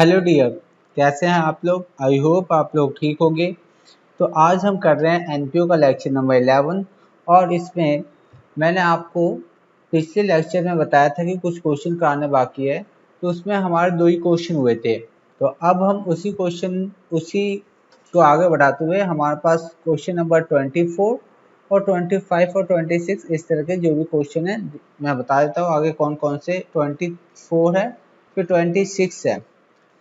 Hello dear, कैसे हैं आप लोग। आई होप आप लोग ठीक होंगे। तो आज हम कर रहे हैं एनपीओ का लेक्चर नंबर 11 और इसमें मैंने आपको पिछले लेक्चर में बताया था कि कुछ क्वेश्चन कराने बाकी है। तो उसमें हमारे दो ही क्वेश्चन हुए थे। तो अब हम उसी को आगे बढ़ाते हुए हमारे पास क्वेश्चन नंबर 24 और 25 और 26 इस तरह के जो भी क्वेश्चन है मैं बता देता हूँ आगे कौन कौन से। 24 है, फिर 26 है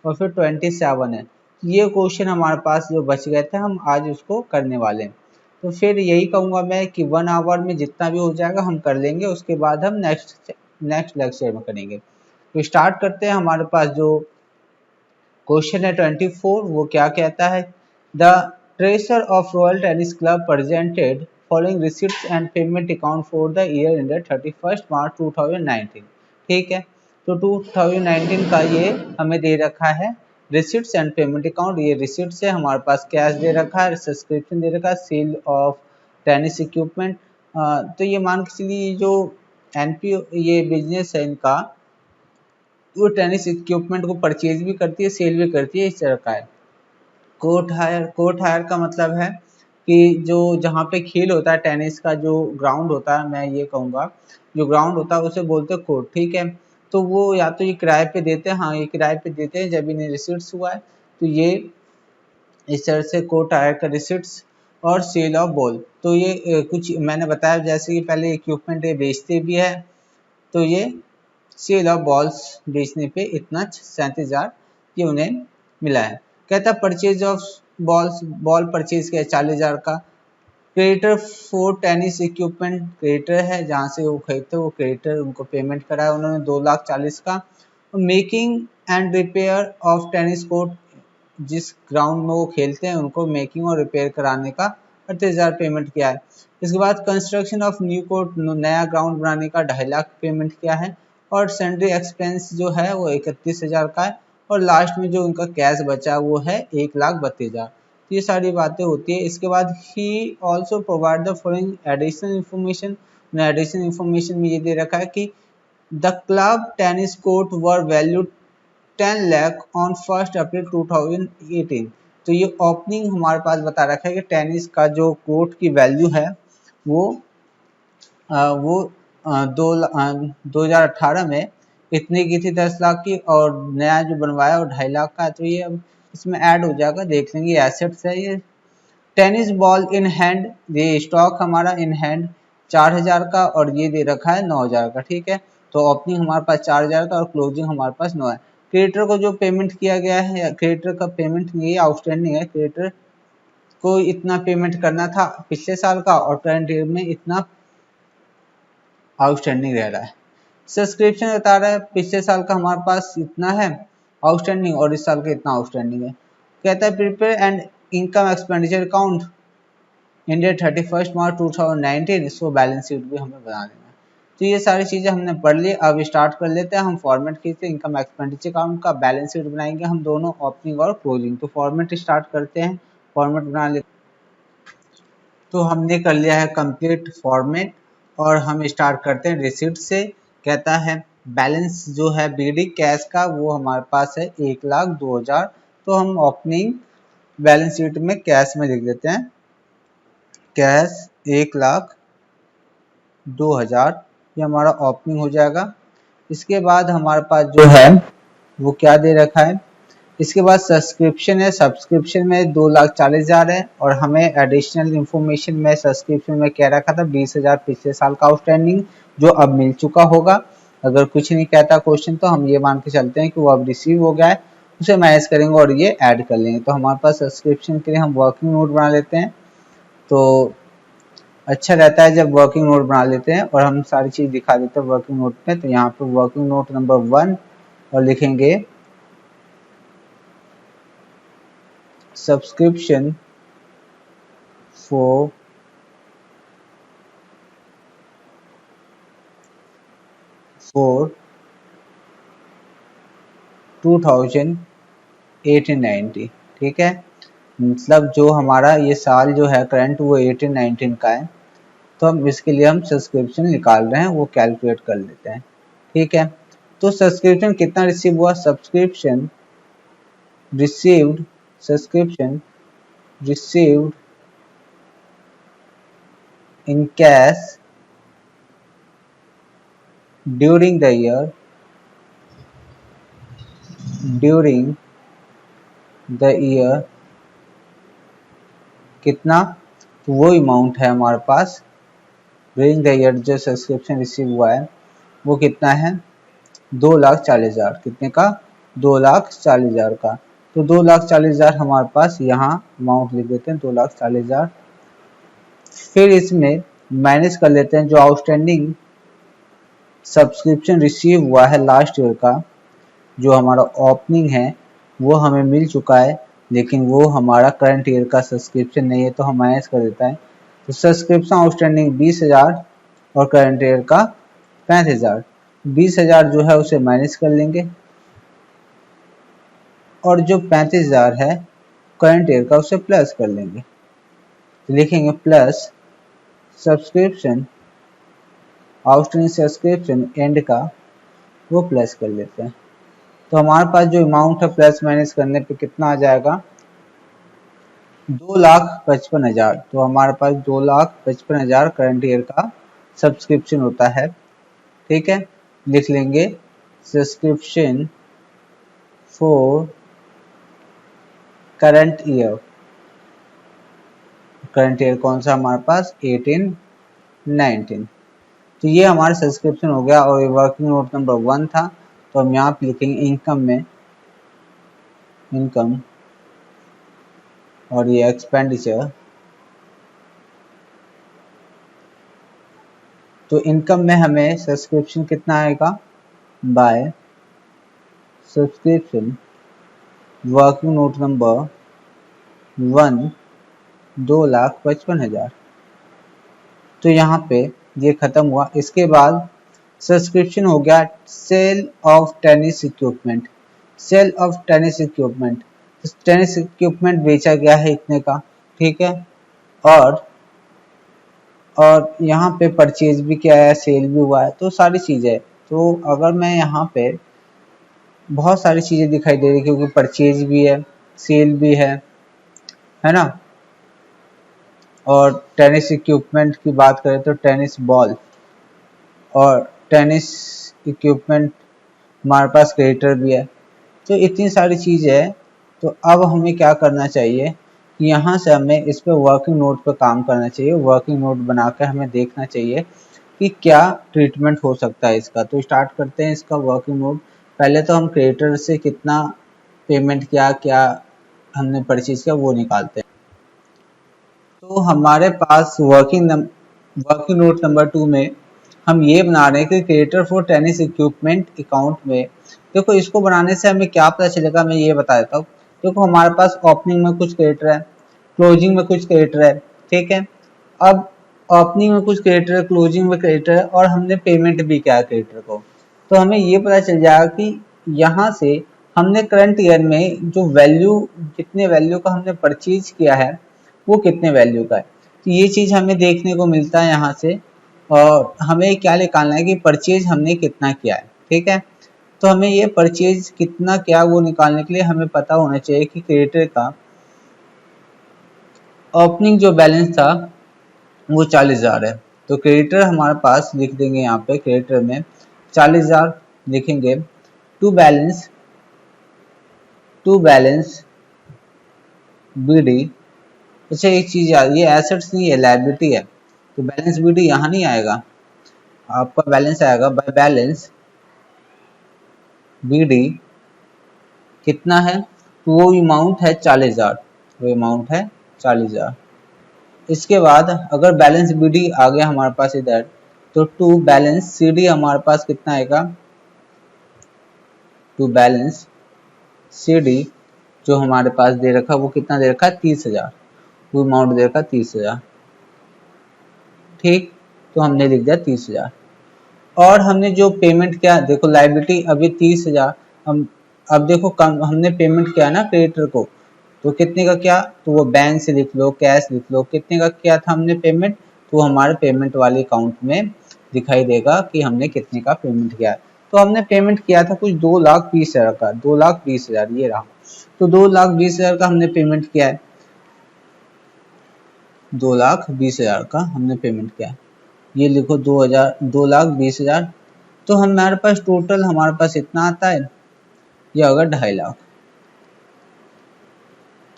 और फिर 27 है। ये क्वेश्चन हमारे पास जो बच गए थे हम आज उसको करने वाले हैं। तो फिर यही कहूँगा मैं कि 1 आवर में जितना भी हो जाएगा हम कर लेंगे, उसके बाद हम नेक्स्ट लेक्चर में करेंगे। तो स्टार्ट करते हैं। हमारे पास जो क्वेश्चन है 24, वो क्या कहता है। The treasure of royal tennis club presented following receipts and payment account for the year ended 31 मार्च 2019। ठीक है, तो 2019 का ये हमें दे रखा है रिसिप्ट्स एंड पेमेंट अकाउंट। ये रिसिप्ट्स है, हमारे पास कैश दे रखा है, सब्सक्रिप्शन दे रखा है, सेल ऑफ टेनिस इक्विपमेंट। तो ये मान के चलिए जो एनपीओ ये बिजनेस है इनका, वो टेनिस इक्विपमेंट को परचेज भी करती है, सेल भी करती है, इस तरह का है। कोर्ट हायर का मतलब है कि जो जहाँ पे खेल होता है टेनिस का, जो ग्राउंड होता है, मैं ये कहूँगा जो ग्राउंड होता है उसे बोलते हैं कोर्ट। ठीक है, तो वो या तो ये किराए पे देते हैं, हाँ ये किराए पे देते हैं जब इन्हें रिसिट्स हुआ है। तो ये इस तरह से कोर्ट हायर का रिसिट्स और सेल ऑफ बॉल। तो ये कुछ मैंने बताया जैसे कि पहले इक्विपमेंट ये बेचते भी है, तो ये सेल ऑफ बॉल्स बेचने पे इतना 37,000 ये उन्हें मिला है। कहता परचेज ऑफ बॉल परचेज किया 40,000 का। Creditor for tennis equipment creditor है, जहाँ से वो खरीदते वो क्रेडिटर, उनको पेमेंट कराया उन्होंने 2,40,000 का। Making and repair of tennis court, जिस ग्राउंड में वो खेलते हैं उनको मेकिंग और रिपेयर कराने का 38,000 पेमेंट किया है। इसके बाद कंस्ट्रक्शन ऑफ न्यू कोर्ट, नया ग्राउंड बनाने का 2.5 लाख पेमेंट किया है। और सैलरी एक्सपेंस जो है वो 31,000 का है। और लास्ट में जो उनका कैश बचा वो है 1,32,000। तो ये सारी बातें होती है। इसके बाद he also provide the following additional information. Additional information में ये दे रखा है कि the club tennis court were valued 10 lakh on 1 अप्रैल 2018। तो ये ओपनिंग हमारे पास बता रखा है कि टेनिस का जो कोर्ट की वैल्यू है वो 2018 में इतने की थी, 10 लाख की, और नया जो बनवाया वो 2.5 लाख का है। तो ये अब इसमें ऐड हो जाएगा, देख लेंगे। एसेट्स है ये। टेनिस बॉल इन हैंड, ये स्टॉक हमारा इन हैंड 4,000 का और ये दे रखा है 9,000 का। ठीक है, तो ओपनिंग हमारे पास 4,000 का और क्लोजिंग हमारे पास 9 है। क्रेडिटर को जो पेमेंट किया गया है, क्रेडिटर का पेमेंट ये आउटस्टैंडिंग है, क्रेडिटर को इतना पेमेंट करना था पिछले साल का और करंट ईयर में इतना आउटस्टैंडिंग रह रहा है। सब्सक्रिप्शन बता रहा है पिछले साल का हमारे पास इतना है आउटस्टैंडिंग और इस साल का इतना आउटस्टैंडिंग है। कहता है prepare and income expenditure account ended 31 मार्च 2019, इसको बैलेंस शीट भी हमें बना देना है। तो ये सारी चीज़ें हमने पढ़ ली। अब स्टार्ट कर लेते हैं हम फॉर्मेट खींचते हैं इनकम एक्सपेंडिचर अकाउंट का। बैलेंस शीट बनाएंगे हम दोनों, ओपनिंग और क्लोजिंग। तो फॉर्मेट स्टार्ट करते हैं, फॉर्मेट बना लेते। तो हमने कर लिया है कंप्लीट फॉर्मेट और हम स्टार्ट करते हैं रिसिप्ट से। कहता है बैलेंस जो है बीडी कैश का वो हमारे पास है 1,02,000। तो हम ओपनिंग बैलेंस शीट में कैश में लिख देते हैं, कैश 1,02,000, ये हमारा ओपनिंग हो जाएगा। इसके बाद हमारे पास जो है वो क्या दे रखा है। इसके बाद सब्सक्रिप्शन है, सब्सक्रिप्शन में 2,40,000 है और हमें एडिशनल इंफॉर्मेशन में सब्सक्रिप्शन में क्या रखा था 20,000 पिछले साल का आउटस्टैंडिंग, जो अब मिल चुका होगा। अगर कुछ नहीं कहता क्वेश्चन तो हम ये मान के चलते हैं कि वो अब रिसीव हो गया है, उसे मैनेज करेंगे और ये ऐड कर लेंगे। तो हमारे पास सब्सक्रिप्शन के लिए हम वर्किंग नोट बना लेते हैं। तो अच्छा रहता है जब वर्किंग नोट बना लेते हैं और हम सारी चीज़ दिखा देते हैं वर्किंग नोट में। तो यहाँ पे वर्किंग नोट नंबर 1 और लिखेंगे सब्सक्रिप्शन फॉर 2018-19। ठीक है, मतलब जो हमारा ये साल जो है करंट वो 18-19 का है। तो हम इसके लिए हम सब्सक्रिप्शन निकाल रहे हैं, वो कैलकुलेट कर लेते हैं। ठीक है, तो सब्सक्रिप्शन कितना रिसीव हुआ। Subscription received subscription received in cash during the year during the year कितना, तो वो अमाउंट है हमारे पास ड्यूरिंग द ईयर जो सब्सक्रिप्शन रिसीव हुआ है वो कितना है 2,40,000। कितने का 2,40,000 का। तो 2,40,000 हमारे पास यहाँ अमाउंट लिख देते हैं 2,40,000। फिर इसमें माइनस कर लेते हैं जो आउटस्टैंडिंग सब्सक्रिप्शन रिसीव हुआ है लास्ट ईयर का, जो हमारा ओपनिंग है वो हमें मिल चुका है, लेकिन वो हमारा करंट ईयर का सब्सक्रिप्शन नहीं है तो हम माइनस कर देता है। तो सब्सक्रिप्शन आउटस्टैंडिंग 20,000 और करंट ईयर का 35,000। 20,000 जो है उसे माइनस कर लेंगे और जो 35,000 है करंट ईयर का उसे प्लस कर लेंगे। तो लिखेंगे plus subscription outstanding subscription and का वो प्लस कर लेते हैं। तो हमारे पास जो अमाउंट है प्लस माइनस करने पे कितना आ जाएगा 2,55,000। तो हमारे पास 2,55,000 करंट ईयर का सब्सक्रिप्शन होता है। ठीक है, लिख लेंगे subscription for current year. Current year कौन सा हमारे पास 18-19। तो ये हमारा सब्सक्रिप्शन हो गया और वर्किंग नोट नंबर 1 था। तो हम यहाँ पे लिखेंगे इनकम में इनकम और ये एक्सपेंडिचर। तो इनकम में हमें सब्सक्रिप्शन कितना आएगा by subscription working note number 1 2,55,000। तो यहाँ पे ये खत्म हुआ। इसके बाद सब्सक्रिप्शन हो गया sale of tennis equipment. Sale of tennis equipment, tennis equipment बेचा गया है इतने का। ठीक है, और यहाँ पे परचेज भी किया है, सेल भी हुआ है, तो सारी चीजें। तो अगर मैं यहाँ पे बहुत सारी चीजें दिखाई दे रही क्योंकि परचेज भी है, सेल भी है ना। और टेनिस इक्विपमेंट की बात करें तो टेनिस बॉल और टेनिस इक्विपमेंट हमारे पास क्रेडिटर भी है। तो इतनी सारी चीज़ें है। तो अब हमें क्या करना चाहिए कि यहाँ से हमें इस पे वर्किंग नोट पे काम करना चाहिए। वर्किंग नोट बनाकर हमें देखना चाहिए कि क्या ट्रीटमेंट हो सकता है इसका। तो स्टार्ट करते हैं इसका वर्किंग नोट। पहले तो हम क्रेडिटर से कितना पेमेंट किया, क्या हमने परचेज किया वो निकालते हैं। तो हमारे पास वर्किंग नोट नंबर 2 में हम ये बना रहे हैं कि creator for tennis equipment account में। देखो इसको बनाने से हमें क्या पता चलेगा, मैं ये बता देता हूँ। देखो हमारे पास ओपनिंग में कुछ क्रिएटर है, क्लोजिंग में कुछ क्रिएटर है। ठीक है, अब ओपनिंग में कुछ क्रिएटर है, क्लोजिंग में क्रिएटर है और हमने पेमेंट भी किया है क्रिएटर को। तो हमें ये पता चल जाएगा कि यहाँ से हमने करंट ईयर में जो वैल्यू, जितने वैल्यू का हमने परचेज किया है वो कितने वैल्यू का है। तो ये चीज़ हमें देखने को मिलता है यहाँ से। और हमें क्या निकालना है कि परचेज हमने कितना किया है। ठीक है, तो हमें ये परचेज कितना क्या वो निकालने के लिए हमें पता होना चाहिए कि क्रेडिटर का ओपनिंग जो बैलेंस था वो 40,000 है। तो क्रेडिटर हमारे पास लिख देंगे यहाँ पे, क्रेडिटर में 40,000 लिखेंगे। To balance BD. अच्छा एक चीज याद, ये एसेट्स नहीं है, लायबिलिटी है। तो बैलेंस बीडी यहाँ नहीं आएगा, आपका बैलेंस आएगा बाय बैलेंस बीडी कितना है। तो वो अमाउंट है 40,000। वो अमाउंट है 40,000। इसके बाद अगर बैलेंस बीडी आ गया हमारे पास इधर, तो टू बैलेंस सीडी हमारे पास कितना आएगा। टू बैलेंस सीडी जो हमारे पास दे रखा वो कितना दे रखा है 30,000। वो अमाउंट दे रखा 30,000। ठीक, तो हमने लिख दिया 30,000। और हमने जो पेमेंट किया, देखो लायबिलिटी अभी 30,000। हम अब देखो कम हमने पेमेंट किया ना क्रेडिटर को, तो कितने का किया, तो वो बैंक से लिख लो, कैश लिख लो, कितने का किया था हमने पेमेंट। तो हमारे पेमेंट वाले अकाउंट में दिखाई देगा कि हमने कितने का पेमेंट किया। तो हमने पेमेंट किया था कुछ 2,20,000 का, 2,20,000 ये रहा। तो 2,20,000 का हमने पेमेंट किया है, 2,20,000 का हमने पेमेंट किया है। ये लिखो 2,20,000। तो हमारे पास टोटल हमारे पास इतना आता है, ये होगा 2.5 लाख।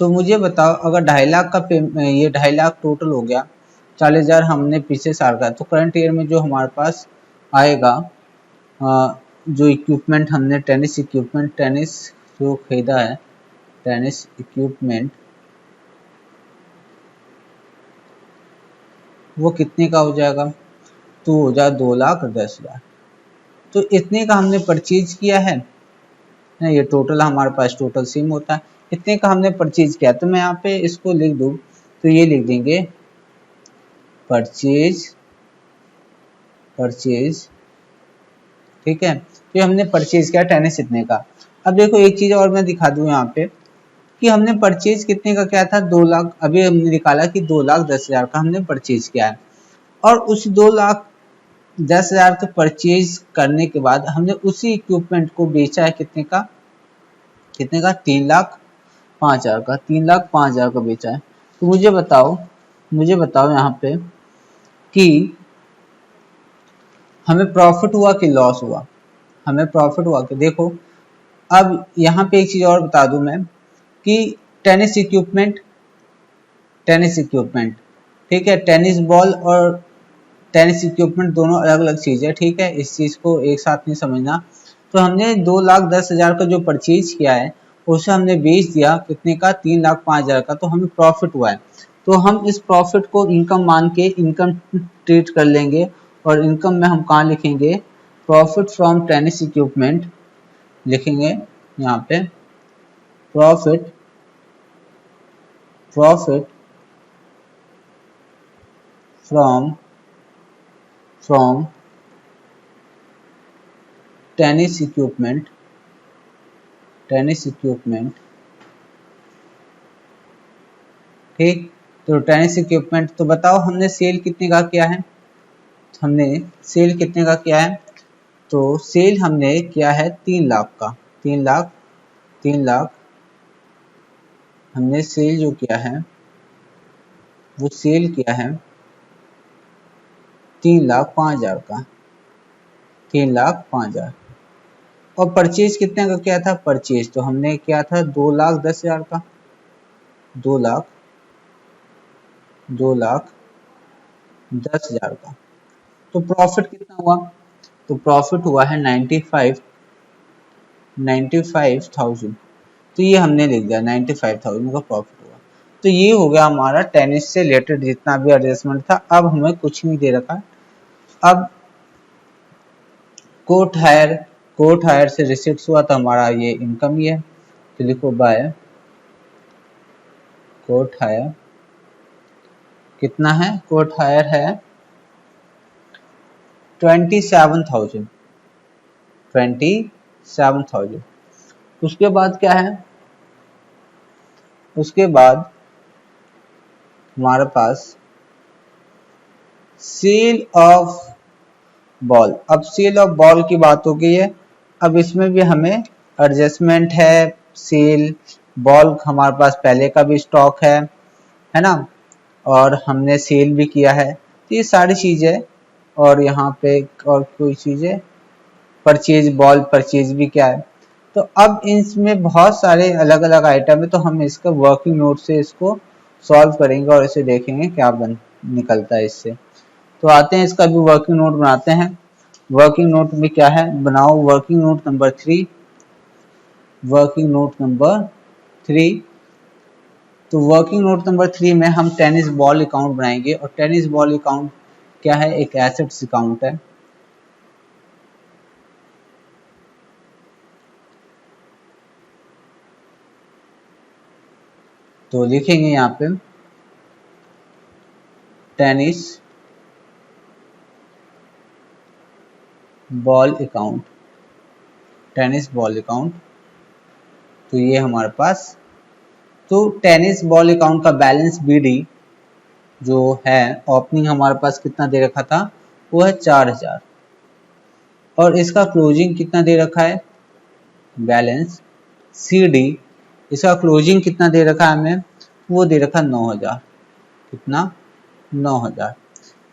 तो मुझे बताओ अगर 2.5 लाख का ये 2.5 लाख टोटल हो गया, 40,000 हमने पिछले साल का, तो करंट ईयर में जो हमारे पास आएगा, जो इक्विपमेंट हमने टेनिस जो खरीदा है, टेनिस इक्विपमेंट, वो कितने का हो जाएगा, तो हो जाए 2,10,000। तो इतने का हमने परचेज किया है ना, ये टोटल हमारे पास टोटल सिम होता है, इतने का हमने परचेज किया। तो मैं यहाँ पे इसको लिख दूँ, तो ये लिख देंगे परचेज, ठीक है। तो ये हमने परचेज किया टेनिस इतने का। अब देखो एक चीज और मैं दिखा दूं यहाँ पे कि हमने परचेज कितने का किया था, 2 लाख। अभी हमने निकाला कि 2,10,000 का हमने परचेज किया है, और उस 2,10,000 का परचेज करने के बाद हमने उसी इक्विपमेंट को बेचा है कितने का, 3,05,000 का, 3,05,000 का बेचा है। तो मुझे बताओ यहाँ पे कि हमें प्रॉफिट हुआ कि लॉस हुआ। हमें प्रॉफिट हुआ कि, देखो अब यहाँ पे एक चीज और बता दूं मैं कि टेनिस इक्विपमेंट, ठीक है, टेनिस बॉल और टेनिस इक्विपमेंट दोनों अलग अलग चीज है, ठीक है, इस चीज को एक साथ नहीं समझना। तो हमने 2,10,000 का जो परचेज किया है उसे हमने बेच दिया कितने का, 3,05,000 का, तो हमें प्रॉफिट हुआ है। तो हम इस प्रॉफिट को इनकम मान के इनकम ट्रीट कर लेंगे, और इनकम में हम कहाँ लिखेंगे, प्रॉफिट फ्रॉम टेनिस इक्विपमेंट लिखेंगे यहाँ पे, प्रॉफिट फ्रॉम टेनिस इक्विपमेंट, ठीक। तो टेनिस इक्विपमेंट, तो बताओ हमने सेल कितने का किया है, तो सेल हमने किया है 3 लाख का, 3 लाख हमने सेल जो किया है वो सेल किया है 3,05,000 का, 3,05,000। और परचेज कितने का किया था, परचेज तो हमने किया था 2,10,000 का, 2,10,000 का। तो प्रॉफिट कितना हुआ, तो प्रॉफिट हुआ है 95,000। तो ये हमने लिख दिया 95,000 का प्रॉफिट हुआ। तो ये हो गया हमारा टेनिस से रिलेटेड जितना भी एडजस्टमेंट था। अब हमें कुछ नहीं दे रखा। अब कोर्ट हायर से रिसिप्ट हुआ, तो हमारा ये इनकम ही है। तो लिखो बाय कोर्ट हायर, कितना है, कोर्ट हायर है 27,000। उसके बाद क्या है, उसके बाद हमारे पास सेल ऑफ बॉल। अब सेल ऑफ बॉल की बात हो गई है। अब इसमें भी हमें एडजस्टमेंट है। सेल बॉल हमारे पास पहले का भी स्टॉक है ना, और हमने सेल भी किया है, तो ये सारी चीजें। और यहाँ पे और कोई चीजें, परचेज बॉल परचेज भी क्या है। तो अब इसमें बहुत सारे अलग अलग आइटम है, तो हम इसका वर्किंग नोट से इसको सॉल्व करेंगे और इसे देखेंगे क्या बन निकलता है इससे। तो आते हैं इसका भी वर्किंग नोट बनाते हैं। वर्किंग नोट में क्या है, बनाओ वर्किंग नोट नंबर 3। तो वर्किंग नोट नंबर 3 में हम टेनिस बॉल अकाउंट बनाएंगे, और टेनिस बॉल अकाउंट क्या है, एक एसेट्स अकाउंट है। तो लिखेंगे यहाँ पे टेनिस बॉल अकाउंट, तो ये हमारे पास, तो टेनिस बॉल अकाउंट का बैलेंस बीडी जो है ओपनिंग हमारे पास कितना दे रखा था, वो है 4,000। और इसका क्लोजिंग कितना दे रखा है, बैलेंस सी डी, इसका क्लोजिंग कितना दे रखा है हमें, वो दे रखा 9000, कितना 9000।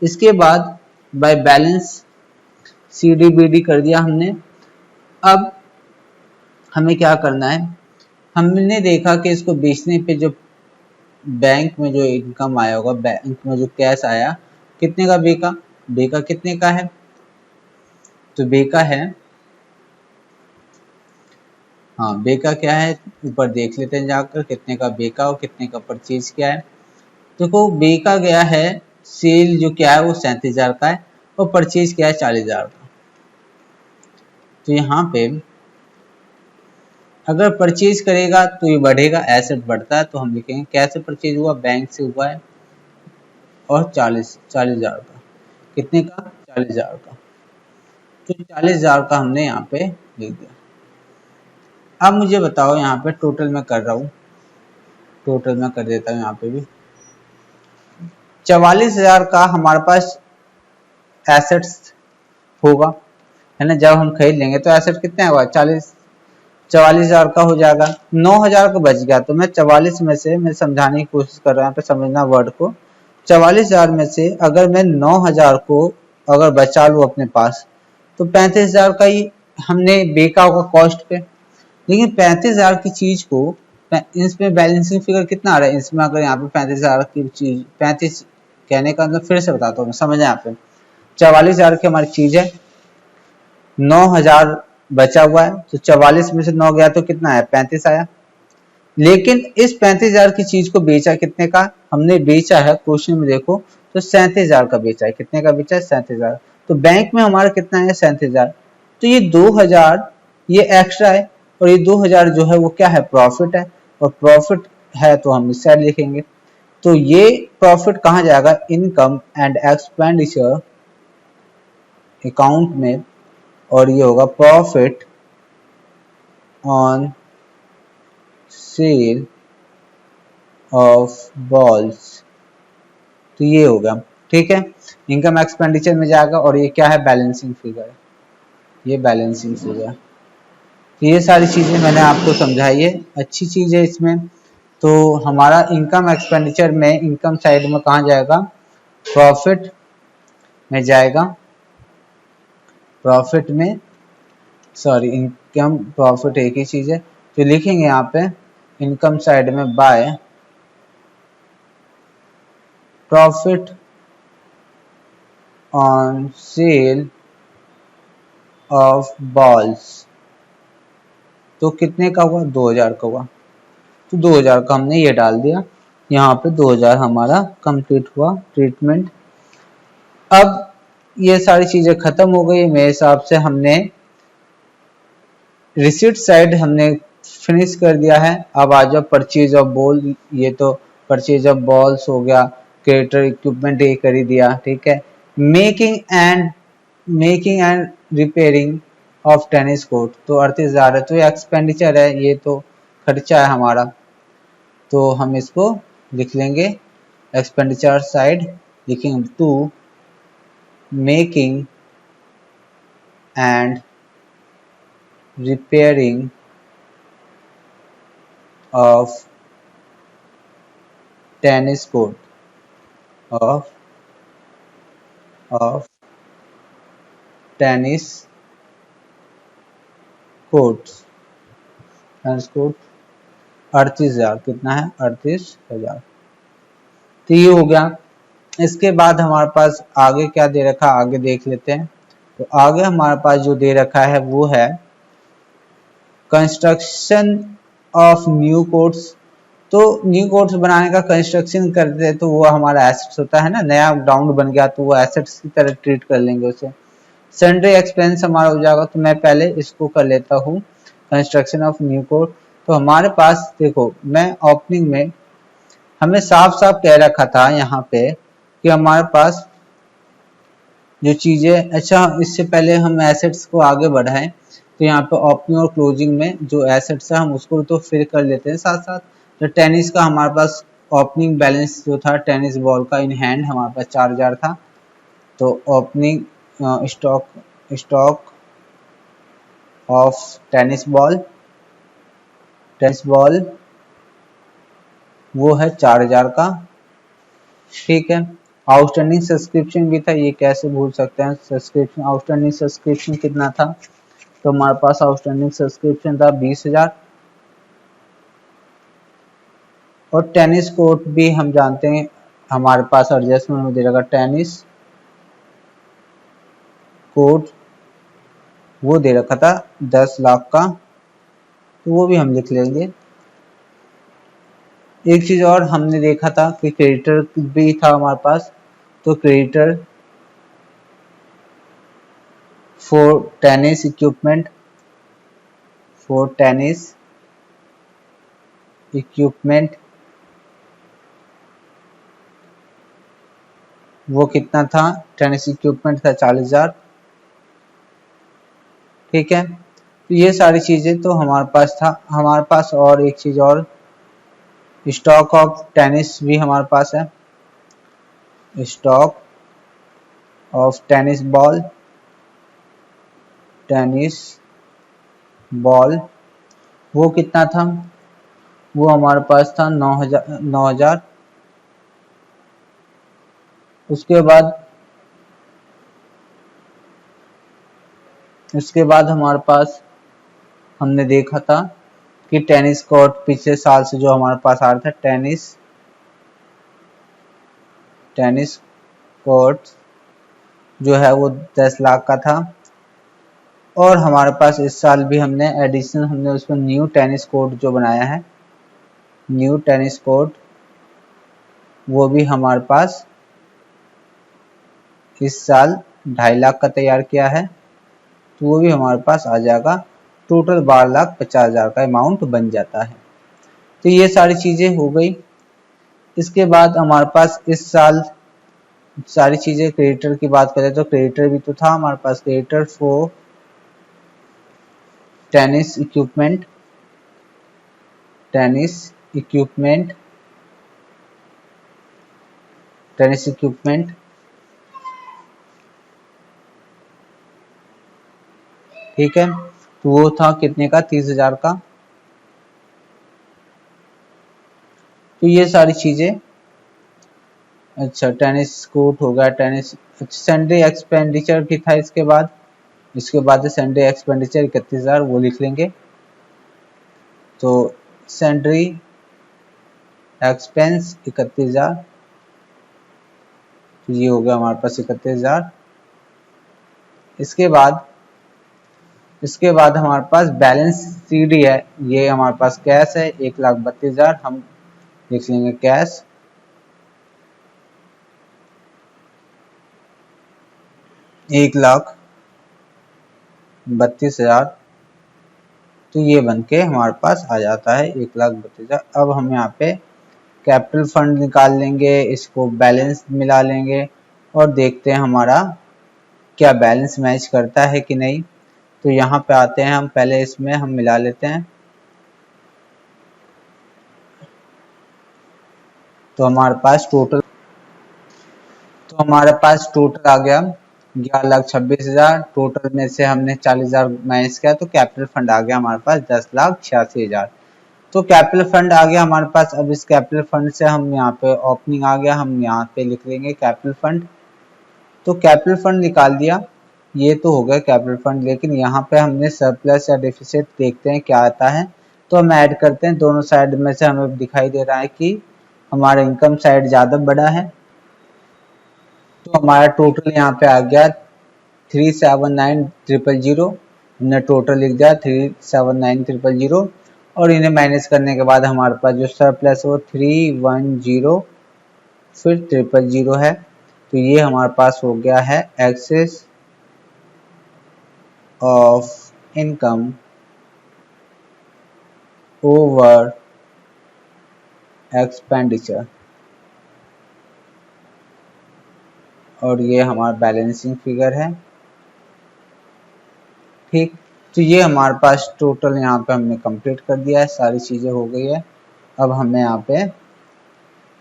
इसके बाद by balance C D B D कर दिया हमने। अब हमें क्या करना है, हमने देखा कि इसको बेचने पे जो बैंक में जो इनकम आया होगा, बैंक में जो कैश आया, कितने का बेका, बेका कितने का है, तो बेका है, हाँ बेका क्या है, ऊपर देख लेते हैं जाकर कितने का बेका और कितने का परचेज किया है। देखो बेका गया है, सेल जो क्या है वो 37,000 का है और परचेज किया है 40,000 का। तो यहाँ पे अगर परचेज करेगा तो ये बढ़ेगा, एसेट बढ़ता है, तो हम लिखेंगे कैसे परचेज हुआ, बैंक से हुआ है और 40,000 का, कितने का, 40,000 का। तो 40,000 का हमने यहाँ पे लिख दिया। अब मुझे बताओ यहाँ पे टोटल मैं कर रहा हूँ, टोटल मैं कर देता हूँ यहाँ पे भी। 44,000 का हमारे पास एसेट्स होगा, है ना, जब हम खरीद लेंगे तो एसेट कितने होगा, 44,000 का हो जाएगा। 9,000 का बच गया, तो मैं 44 में से, मैं समझाने की कोशिश कर रहा हूँ, यहाँ पे समझना वर्ड को। 44,000 में से अगर मैं 9,000 को अगर बचा लूँ अपने पास, तो 35,000 का ही हमने बेका होगा कॉस्ट पे। लेकिन 35,000 की चीज को, इसमें बैलेंसिंग फिगर कितना आ रहा है, इसमें अगर यहाँ पे 35,000 की चीज, 35 कहने का मतलब फिर से बताता हूँ, समझ यहाँ पे 44,000 की हमारी चीज है, 9,000 बचा हुआ है, तो 44 में से 9 गया तो कितना आया, 35 आया। लेकिन इस 35,000 की चीज को बेचा कितने का, हमने बेचा है क्वेश्चन में देखो तो 37,000 का बेचा है, कितने का बेचा है, 37,000। तो बैंक में हमारा कितना है, 37,000। तो ये 2,000 ये एक्स्ट्रा है और ये 2,000 जो है वो क्या है, प्रॉफिट है, और प्रॉफिट है तो हम इस साइड लिखेंगे। तो ये प्रॉफिट कहाँ जाएगा, इनकम एंड एक्सपेंडिचर अकाउंट में, और ये होगा profit on sale of balls. तो ये होगा, ठीक है, इनकम एक्सपेंडिचर में जाएगा, और ये क्या है, बैलेंसिंग फिगर, ये बैलेंसिंग फिगर। तो ये सारी चीजें मैंने आपको समझाई है, अच्छी चीज है इसमें। तो हमारा इनकम एक्सपेंडिचर में इनकम साइड में कहाँ जाएगा, प्रॉफिट में जाएगा, प्रॉफिट में, सॉरी इनकम प्रॉफिट एक ही चीज है, तो लिखेंगे यहाँ पे इनकम साइड में by profit on sale of balls. तो कितने का हुआ, 2,000 का हुआ, तो 2,000 का हमने ये डाल दिया यहाँ पे, 2,000 हमारा कंप्लीट हुआ ट्रीटमेंट। अब ये सारी चीजें खत्म हो गई मेरे हिसाब से, हमने रिसीट साइड हमने फिनिश कर दिया है। अब आ जाओ परचेज ऑफ बॉल, ये तो परचेज ऑफ बॉल्स हो गया, क्रिएटर इक्विपमेंट ये कर ही दिया, ठीक है। Making and repairing of tennis court, तो 38,000 है, तो ये एक्सपेंडिचर है, ये तो खर्चा है हमारा, तो हम इसको लिख लेंगे एक्सपेंडिचर साइड, लिखेंगे to making and repairing of tennis court of tennis courts, tennis court 38,000, कितना है, 38,000। तो ये हो गया। इसके बाद हमारे पास आगे क्या दे रखा है, आगे देख लेते हैं। तो आगे हमारे पास जो दे रखा है वो है कंस्ट्रक्शन ऑफ न्यू कोर्ट्स। तो न्यू कोर्ट्स बनाने का कंस्ट्रक्शन करते हैं तो वो हमारा एसेट्स होता है ना, नया ग्राउंड बन गया तो वो एसेट्स की तरह ट्रीट कर लेंगे उसे। सन्ड्री एक्सपेंस हमारा हो जाएगा, तो मैं पहले इसको कर लेता हूँ कंस्ट्रक्शन ऑफ न्यू कोर्ट। तो हमारे पास देखो, मैं ओपनिंग में हमें साफ साफ कह रखा था यहाँ पे कि हमारे पास जो चीजें, अच्छा इससे पहले हम एसेट्स को आगे बढ़ाएं, तो यहाँ पे ओपनिंग और क्लोजिंग में जो एसेट्स है हम उसको तो फिर कर लेते हैं साथ साथ। तो टेनिस का हमारे पास ओपनिंग बैलेंस जो था टेनिस बॉल का इन हैंड हमारे पास 4,000 था, तो opening stock of tennis ball वो है 4000 का। ठीक है, आउटस्टैंडिंग सब्सक्रिप्शन भी था, ये कैसे भूल सकते हैं। सब्सक्रिप्शन आउटस्टैंडिंग सब्सक्रिप्शन कितना था, तो हमारे पास आउटस्टैंडिंग सब्सक्रिप्शन था 20,000। और टेनिस कोर्ट भी हम जानते हैं हमारे पास एडजस्टमेंट में दे रखा टेनिस कोर्ट, वो दे रखा था 10 लाख का, तो वो भी हम लिख लेंगे। एक चीज और हमने देखा था कि क्रेडिटर भी था हमारे पास, तो क्रेडिटर फॉर टेनिस इक्विपमेंट वो कितना था, टेनिस इक्विपमेंट था 40,000। ठीक है, तो ये सारी चीजें तो हमारे पास था। हमारे पास और एक चीज और, स्टॉक ऑफ टेनिस भी हमारे पास है। स्टॉक ऑफ टेनिस बॉल वो कितना था, वो हमारे पास था 9,000। उसके बाद हमारे पास हमने देखा था कि टेनिस कोर्ट पिछले साल से जो हमारे पास आ रहा था, टेनिस कोर्ट जो है वो 10 लाख का था। और हमारे पास इस साल भी हमने उसमें न्यू टेनिस कोर्ट जो बनाया है, न्यू टेनिस कोर्ट वो भी हमारे पास इस साल 2.5 लाख का तैयार किया है, तो वो भी हमारे पास आ जाएगा। टोटल 12,50,000 का अमाउंट बन जाता है। तो ये सारी चीजें हो गई। इसके बाद हमारे पास इस साल सारी चीजें, क्रेडिटर की बात करें तो क्रेडिटर भी तो था हमारे पास, क्रेडिटर फॉर टेनिस इक्विपमेंट ठीक है, तो वो था कितने का, 30,000 का। तो ये सारी चीजें, अच्छा टेनिस कोर्ट हो गया, टेनिस सैंडरी एक्सपेंडिचर भी था। इसके बाद सैंडरी एक्सपेंडिचर 31,000 वो लिख लेंगे। तो सैंडरी एक्सपेंस 31,000, तो ये हो गया हमारे पास 31,000। इसके बाद हमारे पास बैलेंस सीडी है, ये हमारे पास कैश है 1,32,000, हम लिख लेंगे कैश। 1,32,000, तो ये बन के हमारे पास आ जाता है 1,32,000। अब हम यहाँ पे कैपिटल फंड निकाल लेंगे, इसको बैलेंस मिला लेंगे और देखते हैं हमारा क्या बैलेंस मैच करता है कि नहीं। तो यहाँ पे आते हैं हम, पहले इसमें हम मिला लेते हैं। तो हमारे पास टोटल आ गया 11,26,000। टोटल में से हमने 40,000 माइनस किया, तो कैपिटल फंड आ गया हमारे पास 10,86,000। तो कैपिटल फंड आ गया हमारे पास। अब इस कैपिटल फंड से हम यहाँ पे ओपनिंग आ गया, हम यहाँ पे लिख लेंगे कैपिटल फंड। तो कैपिटल फंड निकाल दिया, ये तो हो गया कैपिटल फंड। लेकिन यहाँ पे हमने सरप्लस या डेफिसिट देखते हैं क्या आता है। तो हम ऐड करते हैं, दोनों साइड में से हमें दिखाई दे रहा है कि हमारा इनकम साइड ज़्यादा बड़ा है। तो हमारा टोटल यहाँ पे आ गया 379,000। हमने टोटल लिख दिया 379,000 और इन्हें माइनस करने के बाद हमारे पास जो सरप्लस है वो 310 फिर 000 है। तो ये हमारे पास हो गया है excess of income over expenditure, और ये हमारा बैलेंसिंग फिगर है। ठीक, तो ये हमारे पास टोटल यहाँ पे हमने कंप्लीट कर दिया है, सारी चीज़ें हो गई है। अब हमें यहाँ पे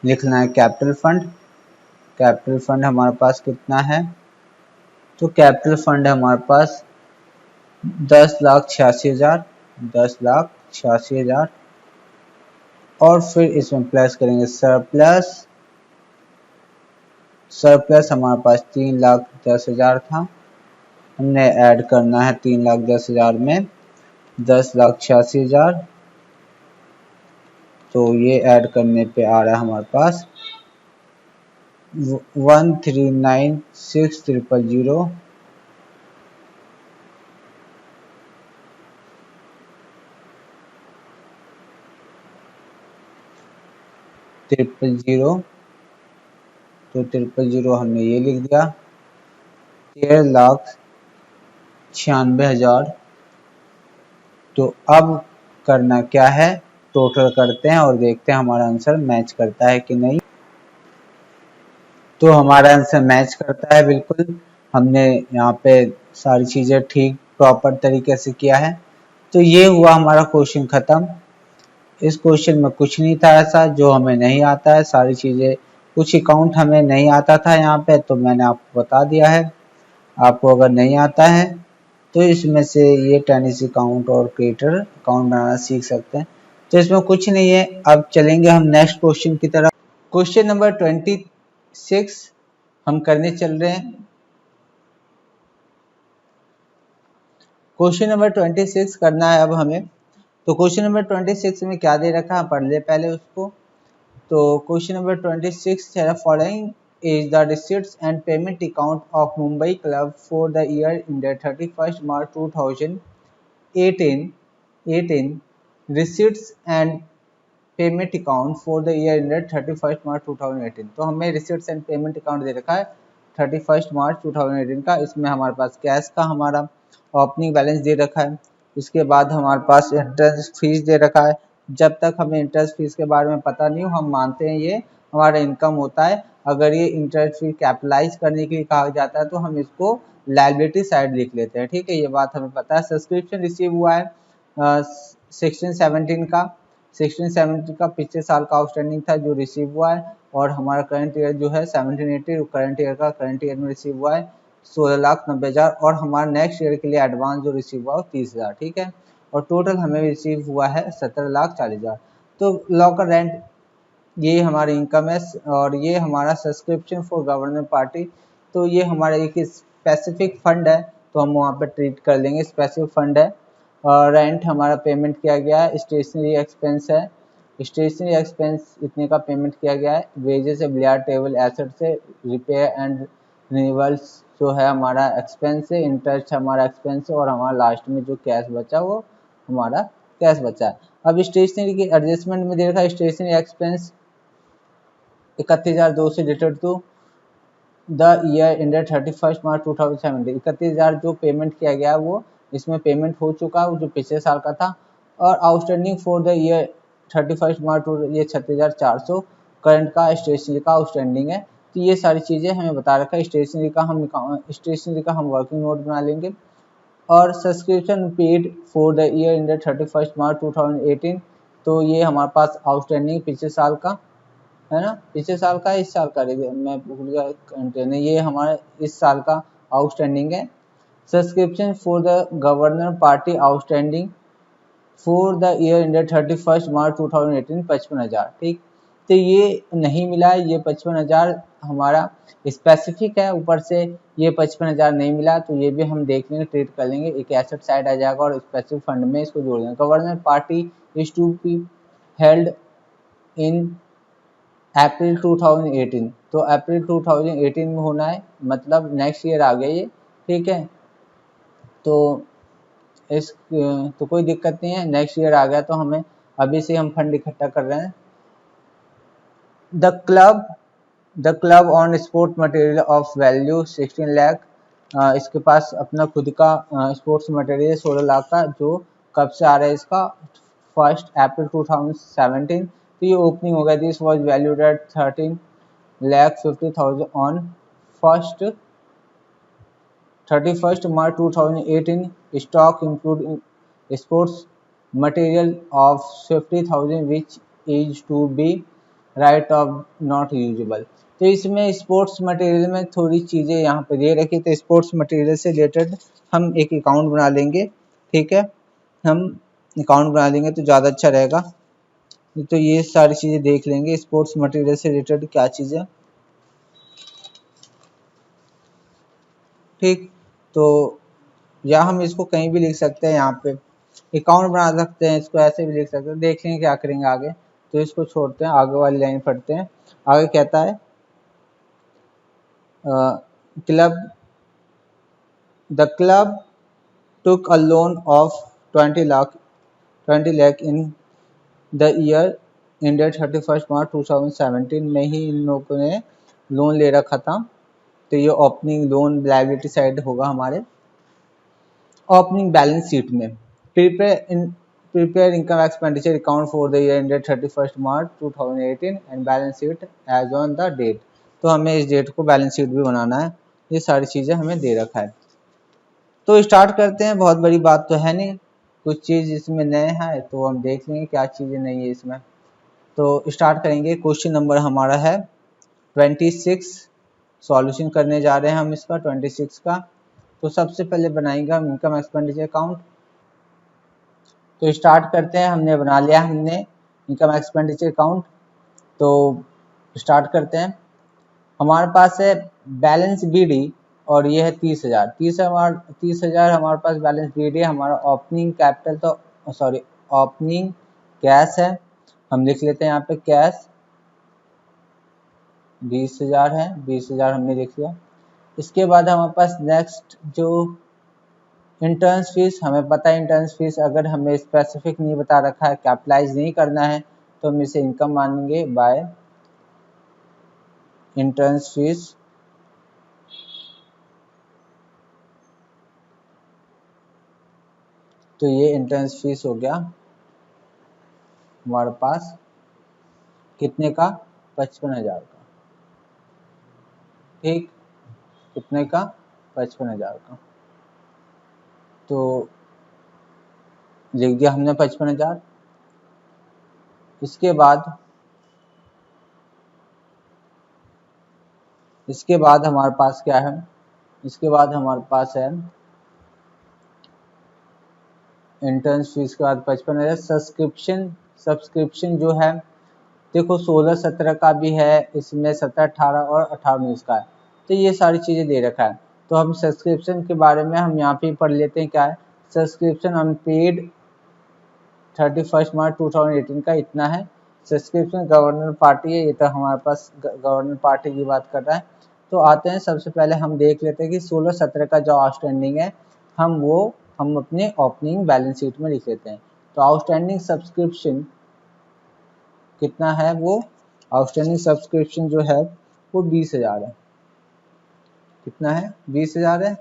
लिखना है कैपिटल फंड। कैपिटल फंड हमारे पास कितना है, तो कैपिटल फंड हमारे पास 10,86,000, 10,86,000 और फिर इसमें प्लस करेंगे सरप्लस। सरप्लस हमारे पास 3,10,000 था, हमने ऐड करना है 3,10,000 में 10,86,000, तो ये ऐड करने पे आ रहा है हमारे पास 139,600,000 000। तो 000 हमने ये लिख दिया। 13,96,000। तो अब करना क्या है, टोटल करते हैं और देखते हैं हमारा आंसर मैच करता है कि नहीं। तो हमारा आंसर मैच करता है बिल्कुल। हमने यहाँ पे सारी चीज़ें ठीक प्रॉपर तरीके से किया है। तो ये हुआ हमारा क्वेश्चन ख़त्म। इस क्वेश्चन में कुछ नहीं था ऐसा जो हमें नहीं आता है, सारी चीज़ें, कुछ अकाउंट हमें नहीं आता था यहाँ पे, तो मैंने आपको बता दिया है। आपको अगर नहीं आता है तो इसमें से ये टेनिस अकाउंट और क्रिएटर अकाउंट बनाना सीख सकते हैं। तो इसमें कुछ नहीं है। अब चलेंगे हम नेक्स्ट क्वेश्चन की तरफ। क्वेश्चन नंबर 26 हम करने चल रहे हैं। क्वेश्चन नंबर 26 करना है अब हमें। तो क्वेश्चन नंबर 26 में क्या दे रखा है, पढ़ ले पहले उसको। तो क्वेश्चन नंबर 26 है, following is the receipts and payment account of Mumbai Club for the year ended 31st March 2018. 18 receipts and payment account for the year ended 31st March 2018। तो हमें रिसिप्ट्स एंड पेमेंट अकाउंट दे रखा है 31st March 2018 का। इसमें हमारे पास cash का हमारा opening balance दे रखा है। इसके बाद हमारे पास इंटरेस्ट फीस दे रखा है। जब तक हमें इंटरेस्ट फीस के बारे में पता नहीं हो, हम मानते हैं ये हमारा इनकम होता है। अगर ये इंटरेस्ट फीस कैपिटलाइज करने के लिए कहा जाता है तो हम इसको लायबिलिटी साइड लिख लेते हैं, ठीक है, ये बात हमें पता है। सब्सक्रिप्शन रिसीव हुआ है 16-17 का। 16-17 का पिछले साल का आउटस्टैंडिंग था जो रिसीव हुआ है। और हमारा करंट ईयर जो है 17-18 करंट ईयर का, करंट ईयर में रिसीव हुआ है 16,90,000। और हमारा नेक्स्ट ईयर के लिए एडवांस जो रिसीव हुआ है 30,000, ठीक है। और टोटल हमें रिसीव हुआ है 17,40,000। तो लॉकर रेंट ये हमारी इनकम है। और ये हमारा सब्सक्रिप्शन फॉर गवर्नमेंट पार्टी, तो ये हमारा एक स्पेसिफिक फंड है, तो हम वहाँ पर ट्रीट कर लेंगे, स्पेसिफिक फंड है। और रेंट हमारा पेमेंट किया गया है। स्टेशनरी एक्सपेंस है, स्टेशनरी एक्सपेंस इतने का पेमेंट किया गया है। वेजेस है, बिलियर्ड टेबल एसेट से, रिपेयर एंड रिन्यूअल्स जो है हमारा एक्सपेंस है। इंटरेस्ट हमारा एक्सपेंस है। और हमारा लास्ट में जो कैश बचा वो हमारा कैश बचा है। अब स्टेशनरी की एडजस्टमेंट में दे रखा है स्टेशनरी एक्सपेंस 31,200 से related to the year ended 31st March 2017। 31,000 जो पेमेंट किया गया है वो इसमें पेमेंट हो चुका है, जो पिछले साल का था। और outstanding for the year 31st मार्च ये 36,400 करंट का स्टेशनरी का आउटस्टैंडिंग है। तो ये सारी चीज़ें हमें बता रखा है। स्टेशनरी का हम वर्किंग नोट बना लेंगे। और subscription paid for the year ended 31st March 2018, तो ये हमारे पास आउटस्टैंडिंग पिछले साल का है ना, पिछले साल का, इस साल का, मैं भूल गया कंटेनर, ये हमारे इस साल का आउटस्टैंडिंग है। Subscription for the governor party outstanding for the year ended 31st March 2018 55,000, ठीक। तो ये नहीं मिला है, ये 55,000 हमारा स्पेसिफिक है, ऊपर से ये 55,000 नहीं मिला, तो ये भी हम देख लेंगे, ट्रीट कर लेंगे, एक एसेट साइड आ जाएगा और स्पेसिफिक फंड में इसको जोड़ देंगे। Governor party is to be held in April 2018, तो अप्रैल 2018 में होना है, मतलब नेक्स्ट ईयर आ गया ये, ठीक है। तो इस तो कोई दिक्कत नहीं है, नेक्स्ट ईयर आ गया तो हमें अभी से हम फंड इकट्ठा कर रहे हैं। The club on sport material of value 16 lakh, इसके पास अपना खुद का स्पोर्ट्स मटेरियल 16 लाख का, जो कब से आ रहा है इसका 1 अप्रैल 2017। तो ये ओपनिंग हो गया। This was valued at 13,50,000 on 31st March 2018. Stock include sports material of 50,000 which is to be right of not usable. तो इसमें स्पोर्ट्स मटेरियल में थोड़ी चीज़ें यहाँ पे दे रखी, तो स्पोर्ट्स मटेरियल से रिलेटेड हम एक अकाउंट बना लेंगे। ठीक है, हम अकाउंट बना लेंगे तो ज़्यादा अच्छा रहेगा। तो ये सारी चीज़ें देख लेंगे, स्पोर्ट्स मटेरियल से रिलेटेड क्या चीज़ें। ठीक, तो या हम इसको कहीं भी लिख सकते हैं, यहाँ पे अकाउंट बना सकते हैं, इसको ऐसे भी लिख सकते हैं। देख लेंगे क्या करेंगे आगे, तो इसको छोड़ते हैं, आगे वाली लाइन पढ़ते हैं। आगे कहता है club the club took a loan of 20 lakh in the year ended 31st March 2017 में ही इन लोगों ने लोन ले रखा था। तो ये ओपनिंग लोन लायबिलिटी साइड होगा हमारे ओपनिंग बैलेंस शीट में। Prepare income expenditure account for the year ended 31st March 2018 and balance sheet as on the date. तो हमें इस डेट को बैलेंस शीट भी बनाना है। ये सारी चीज़ें हमें दे रखा है। तो स्टार्ट करते हैं, बहुत बड़ी बात तो है नहीं, कुछ चीज़ इसमें नए है तो हम देख लेंगे क्या चीज़ें नई है इसमें। तो स्टार्ट करेंगे। क्वेश्चन नंबर हमारा है 26, सॉल्यूशन करने जा रहे हैं हम इसका 26 का। तो सबसे पहले बनाएंगे हम इनकम एक्सपेंडिचर अकाउंट। तो स्टार्ट करते हैं, हमने बना लिया हमने इनकम एक्सपेंडिचर अकाउंट। तो स्टार्ट करते हैं। हमारे पास है बैलेंस बीडी और ये है 30,000। 30,000 हमारे पास बैलेंस बीडी है। हमारा ओपनिंग कैपिटल तो सॉरी ओपनिंग कैश है, हम लिख लेते हैं यहाँ पे कैश 20,000 है। 20,000 हमने लिख लिया। इसके बाद हमारे पास नेक्स्ट जो इंटर्न्स फीस, हमें पता है इंटर्न्स फीस अगर हमें स्पेसिफिक नहीं बता रखा है, कैपिटलाइज नहीं करना है, तो हम इसे इनकम मानेंगे बाय इंटर्न्स फीस। तो ये इंटर्न्स फीस हो गया हमारे पास कितने का, 55,000 का। ठीक, कितने का, 55,000 का। तो लिख दिया हमने 55,000। इसके बाद हमारे पास क्या है, इसके बाद हमारे पास है इंटर्न्स फीस के बाद 55,000 सब्सक्रिप्शन जो है देखो 16-17 का भी है, इसमें 17-18 और 18-19 का है। तो ये सारी चीज़ें दे रखा है। तो हम सब्सक्रिप्शन के बारे में हम यहाँ पे पढ़ लेते हैं क्या है। सब्सक्रिप्शन अनपेड 31 मार्च 2018 का इतना है। सब्सक्रिप्शन गवर्नर पार्टी है, ये तो हमारे पास गवर्नर पार्टी की बात कर रहा है। तो आते हैं, सबसे पहले हम देख लेते हैं कि 16-17 का जो आउटस्टैंडिंग है हम अपने ओपनिंग बैलेंस शीट में लिख लेते हैं। तो आउटस्टैंडिंग सब्सक्रिप्शन कितना है, वो आउटस्टैंडिंग सब्सक्रिप्शन जो है वो 20,000 है। कितना है, 20,000 है।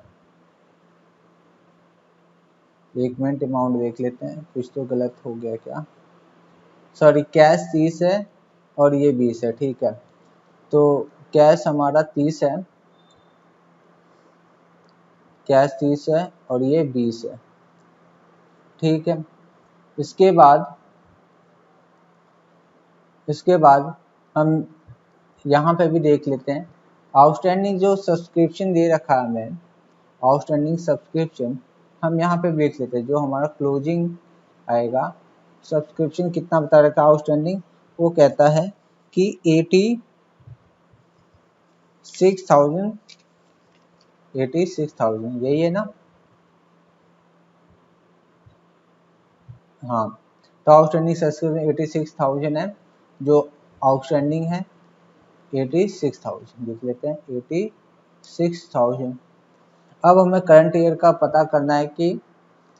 एक मिनट अमाउंट देख लेते हैं, कुछ तो गलत हो गया क्या। सॉरी, कैश 30 है और ये 20 है। ठीक है, तो कैश हमारा 30 है, कैश 30 है और ये 20 है। ठीक है, इसके बाद हम यहाँ पे भी देख लेते हैं आउटस्टैंडिंग जो सब्सक्रिप्शन दे रखा है हमें, आउटस्टैंडिंग सब्सक्रिप्शन हम यहाँ पे देख लेते हैं। जो हमारा क्लोजिंग आएगा सब्सक्रिप्शन कितना बता रखा है आउटस्टैंडिंग, वो कहता है कि 86,000 यही है ना। हाँ, तो आउटस्टैंडिंग सब्सक्रिप्शन 86,000 है, जो आउटस्टैंडिंग है 86,000 लिख लेते हैं 86,000। अब हमें करंट ईयर का पता करना है कि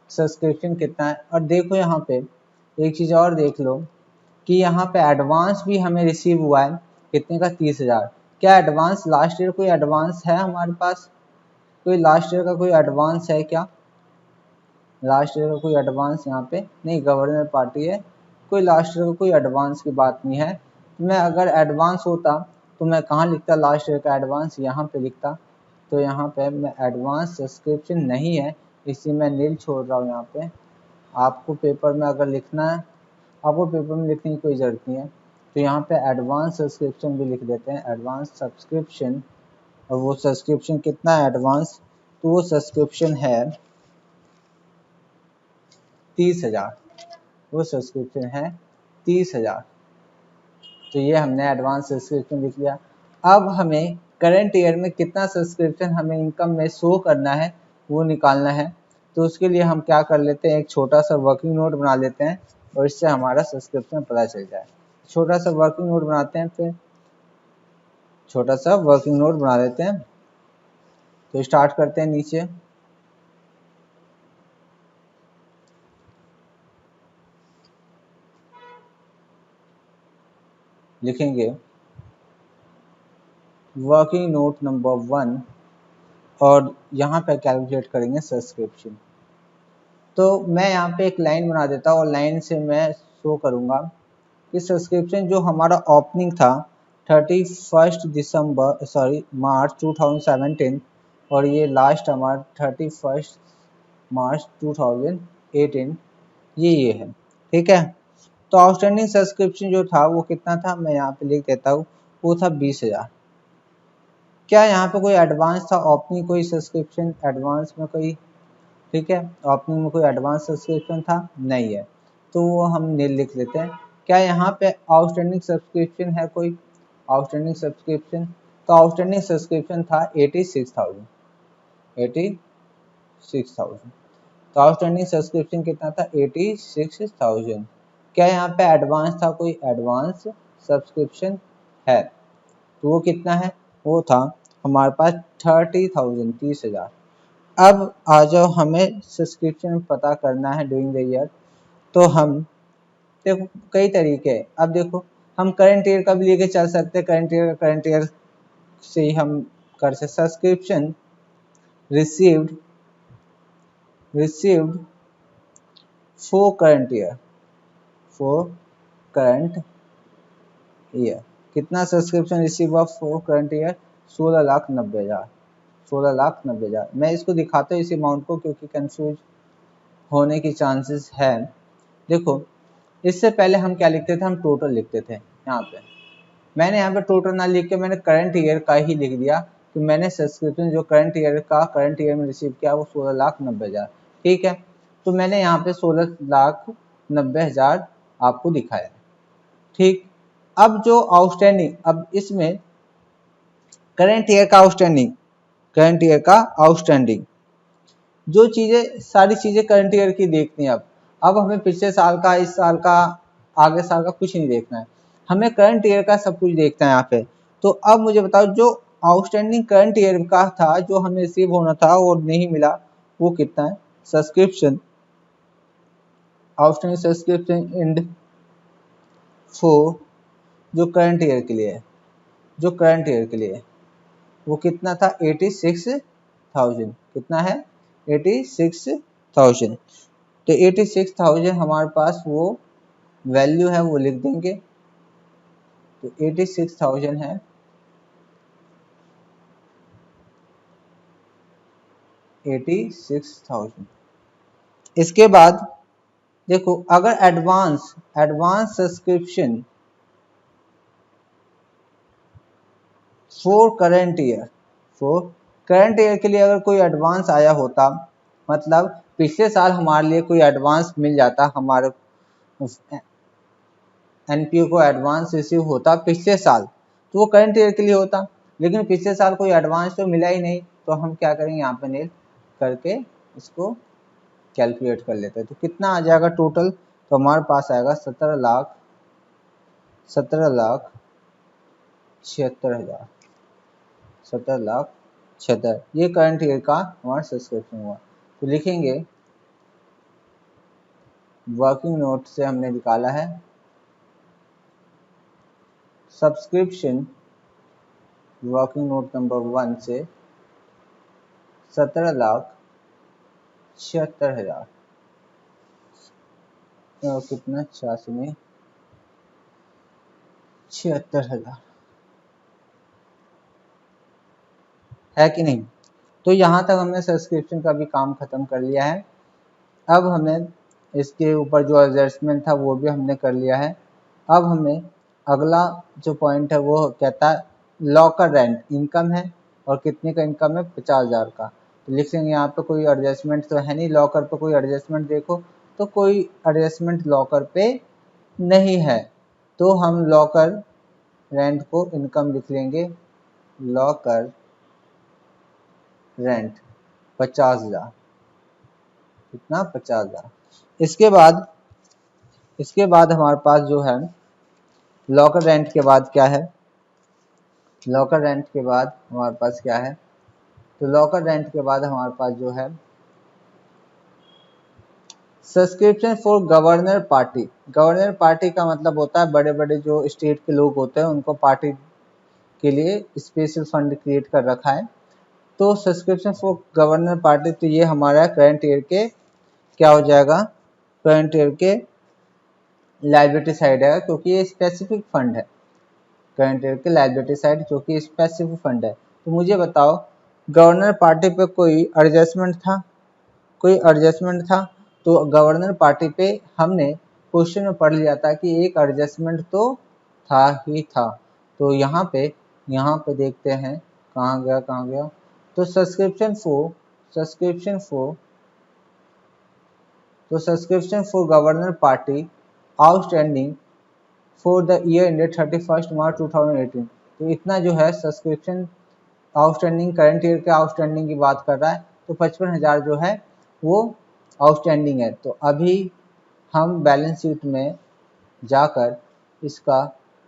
सब्सक्रिप्शन कितना है। और देखो यहाँ पे एक चीज़ और देख लो कि यहाँ पे एडवांस भी हमें रिसीव हुआ है कितने का, 30,000। क्या एडवांस लास्ट ईयर कोई एडवांस है हमारे पास, कोई लास्ट ईयर का कोई एडवांस है क्या। लास्ट ईयर का कोई एडवांस यहाँ पे नहीं, गवर्नर पार्टी है, कोई लास्ट ईयर का कोई एडवांस की बात नहीं है। मैं अगर एडवांस होता तो मैं कहाँ लिखता लास्ट ईयर का एडवांस, यहाँ पे लिखता। तो यहाँ पे मैं एडवांस सब्सक्रिप्शन नहीं है, इसी मैं नील छोड़ रहा हूँ यहाँ पे। आपको पेपर में अगर लिखना है, आपको पेपर में लिखने की कोई ज़रूरत नहीं है, तो यहाँ पे एडवांस सब्सक्रिप्शन भी लिख देते हैं, एडवांस सब्सक्रिप्शन। और वो सब्सक्रिप्शन कितना है एडवांस, तो वो सब्सक्रिप्शन है 30,000, वो सब्सक्रिप्शन है 30,000। तो ये हमने एडवांस सब्सक्रिप्शन लिख लिया। अब हमें करंट ईयर में कितना सब्सक्रिप्शन हमें इनकम में शो करना है वो निकालना है। तो उसके लिए हम क्या कर लेते हैं, एक छोटा सा वर्किंग नोट बना लेते हैं और इससे हमारा सब्सक्रिप्शन पता चल जाए। छोटा सा वर्किंग नोट बनाते हैं, फिर छोटा सा वर्किंग नोट बना लेते हैं। तो स्टार्ट करते हैं नीचे, लिखेंगे वर्किंग नोट नंबर 1 और यहाँ पे कैलकुलेट करेंगे सब्सक्रिप्शन। तो मैं यहाँ पे एक लाइन बना देता हूँ और लाइन से मैं शो करूँगा कि सब्सक्रिप्शन जो हमारा ओपनिंग था 31 मार्च 2017 और ये लास्ट हमारा 31 मार्च 2018, ये है, ठीक है। तो आउटस्टैंडिंग सब्सक्रिप्शन जो था वो कितना था, मैं यहाँ पे लिख देता हूँ, वो था 20,000। क्या यहाँ पे कोई एडवांस था, ओपनिंग कोई सब्सक्रिप्शन एडवांस में कोई, ठीक है, ओपनिंग में कोई एडवांस सब्सक्रिप्शन था, नहीं है, तो वो हम नील लिख लेते हैं। क्या यहाँ पे आउटस्टैंडिंग सब्सक्रिप्शन है कोई, आउटस्टैंडिंग सब्सक्रिप्शन, तो आउटस्टैंडिंग सब्सक्रिप्शन था 86,000, 86,000। तो आउटस्टैंडिंग सब्सक्रिप्शन कितना था, 86,000। क्या यहाँ पे एडवांस था, कोई एडवांस सब्सक्रिप्शन है, तो वो कितना है, वो था हमारे पास 30,000, 30,000। अब आ जाओ हमें सब्सक्रिप्शन पता करना है ड्यूरिंग द ईयर। तो हम देखो कई तरीके हैं। अब देखो हम करंट ईयर का भी लेके चल सकते हैं, करंट ईयर से ही हम कर सकते। Subscription received for current year, for current year कितना सब्सक्रिप्शन रिसीव हुआ फॉर करंट ईयर, 16,90,000, 16,90,000। मैं इसको दिखाता हूँ इस अमाउंट को क्योंकि कंफ्यूज होने की चांसेस है। देखो इससे पहले हम क्या लिखते थे, हम टोटल लिखते थे। यहाँ पे मैंने यहाँ पे टोटल ना लिख के मैंने करंट ईयर का ही लिख दिया कि मैंने सब्सक्रिप्शन जो करंट ईयर में रिसीव किया वो 16,90,000, ठीक है। तो मैंने यहाँ पे 16,90,000 आपको दिखाया, ठीक। अब जो आउटस्टैंडिंग, अब इसमें करंट ईयर का आउटस्टैंडिंग जो चीजें, सारी चीजें करंट ईयर की देखनी है। अब हमें पिछले साल का, इस साल का, आगे साल का कुछ नहीं देखना है, हमें करंट ईयर का सब कुछ देखना है यहाँ पे। तो अब मुझे बताओ जो आउटस्टैंडिंग करंट ईयर का था, जो हमें रिसीव होना था और नहीं मिला, वो कितना है, subscription, outstanding subscription and for जो करंट ईयर के लिए है, जो करंट ईयर के लिए है, वो कितना था, 86,000। कितना है, 86,000। तो 86,000 हमारे पास वो वैल्यू है, वो लिख देंगे। तो 86,000 है, 86,000। इसके बाद देखो अगर advance subscription for current year के लिए अगर कोई एडवांस आया होता, मतलब पिछले साल हमारे लिए कोई एडवांस मिल जाता, हमारे एनपीओ को एडवांस रिसीव होता पिछले साल, तो वो करंट ईयर के लिए होता। लेकिन पिछले साल कोई एडवांस तो मिला ही नहीं, तो हम क्या करेंगे, यहाँ पे नील करके इसको कैलकुलेट कर लेते हैं। तो कितना आ जाएगा टोटल, तो हमारे पास आएगा 17,76,000, 17,76,000। ये करंट ईयर का हमारा सब्सक्रिप्शन हुआ। तो लिखेंगे वर्किंग नोट से हमने निकाला है सब्सक्रिप्शन, वर्किंग नोट नंबर 1 से 17,76,000 कितना 86 में 76,000 है कि नहीं। तो यहाँ तक हमने सब्सक्रिप्शन का भी काम खत्म कर लिया है। अब हमें इसके ऊपर जो एडजस्टमेंट था वो भी हमने कर लिया है। अब हमें अगला जो पॉइंट है वो कहता है लॉकर रेंट इनकम है और कितने का इनकम है 50,000 का। तो लिख लेंगे यहाँ पे कोई एडजस्टमेंट तो है नहीं, लॉकर पे कोई एडजस्टमेंट देखो तो कोई एडजस्टमेंट लॉकर पे नहीं है, तो हम लॉकर रेंट को इनकम लिख लेंगे, लॉकर रेंट 50,000, कितना 50,000। इसके बाद हमारे पास जो है लॉकर रेंट के बाद क्या है, लॉकर रेंट के बाद हमारे पास क्या है, तो लॉकर रेंट के बाद हमारे पास जो है subscription for governor party. Governor party का मतलब होता है बड़े बड़े जो स्टेट के लोग होते हैं उनको पार्टी के लिए स्पेशल फंड क्रिएट कर रखा है। तो सब्सक्रिप्शन फॉर गवर्नर पार्टी, तो ये हमारा करंट ईयर के क्या हो जाएगा, करंट ईयर के लायबिलिटी साइड है क्योंकि ये स्पेसिफिक फंड है, करंट ईयर के लायबिलिटी साइड क्योंकि स्पेसिफिक फंड है। तो मुझे बताओ गवर्नर पार्टी पे कोई एडजस्टमेंट था, कोई एडजस्टमेंट था, तो गवर्नर पार्टी पे हमने क्वेश्चन में पढ़ लिया था कि एक एडजस्टमेंट तो था ही था। तो यहाँ पे देखते हैं कहाँ गया, तो subscription for governor party outstanding for the year ended 31 March 2018। तो इतना जो है सब्सक्रिप्शन आउटस्टैंडिंग करंट ईयर के आउटस्टैंडिंग की बात कर रहा है, तो 55,000 जो है वो आउटस्टैंडिंग है। तो अभी हम बैलेंस शीट में जाकर इसका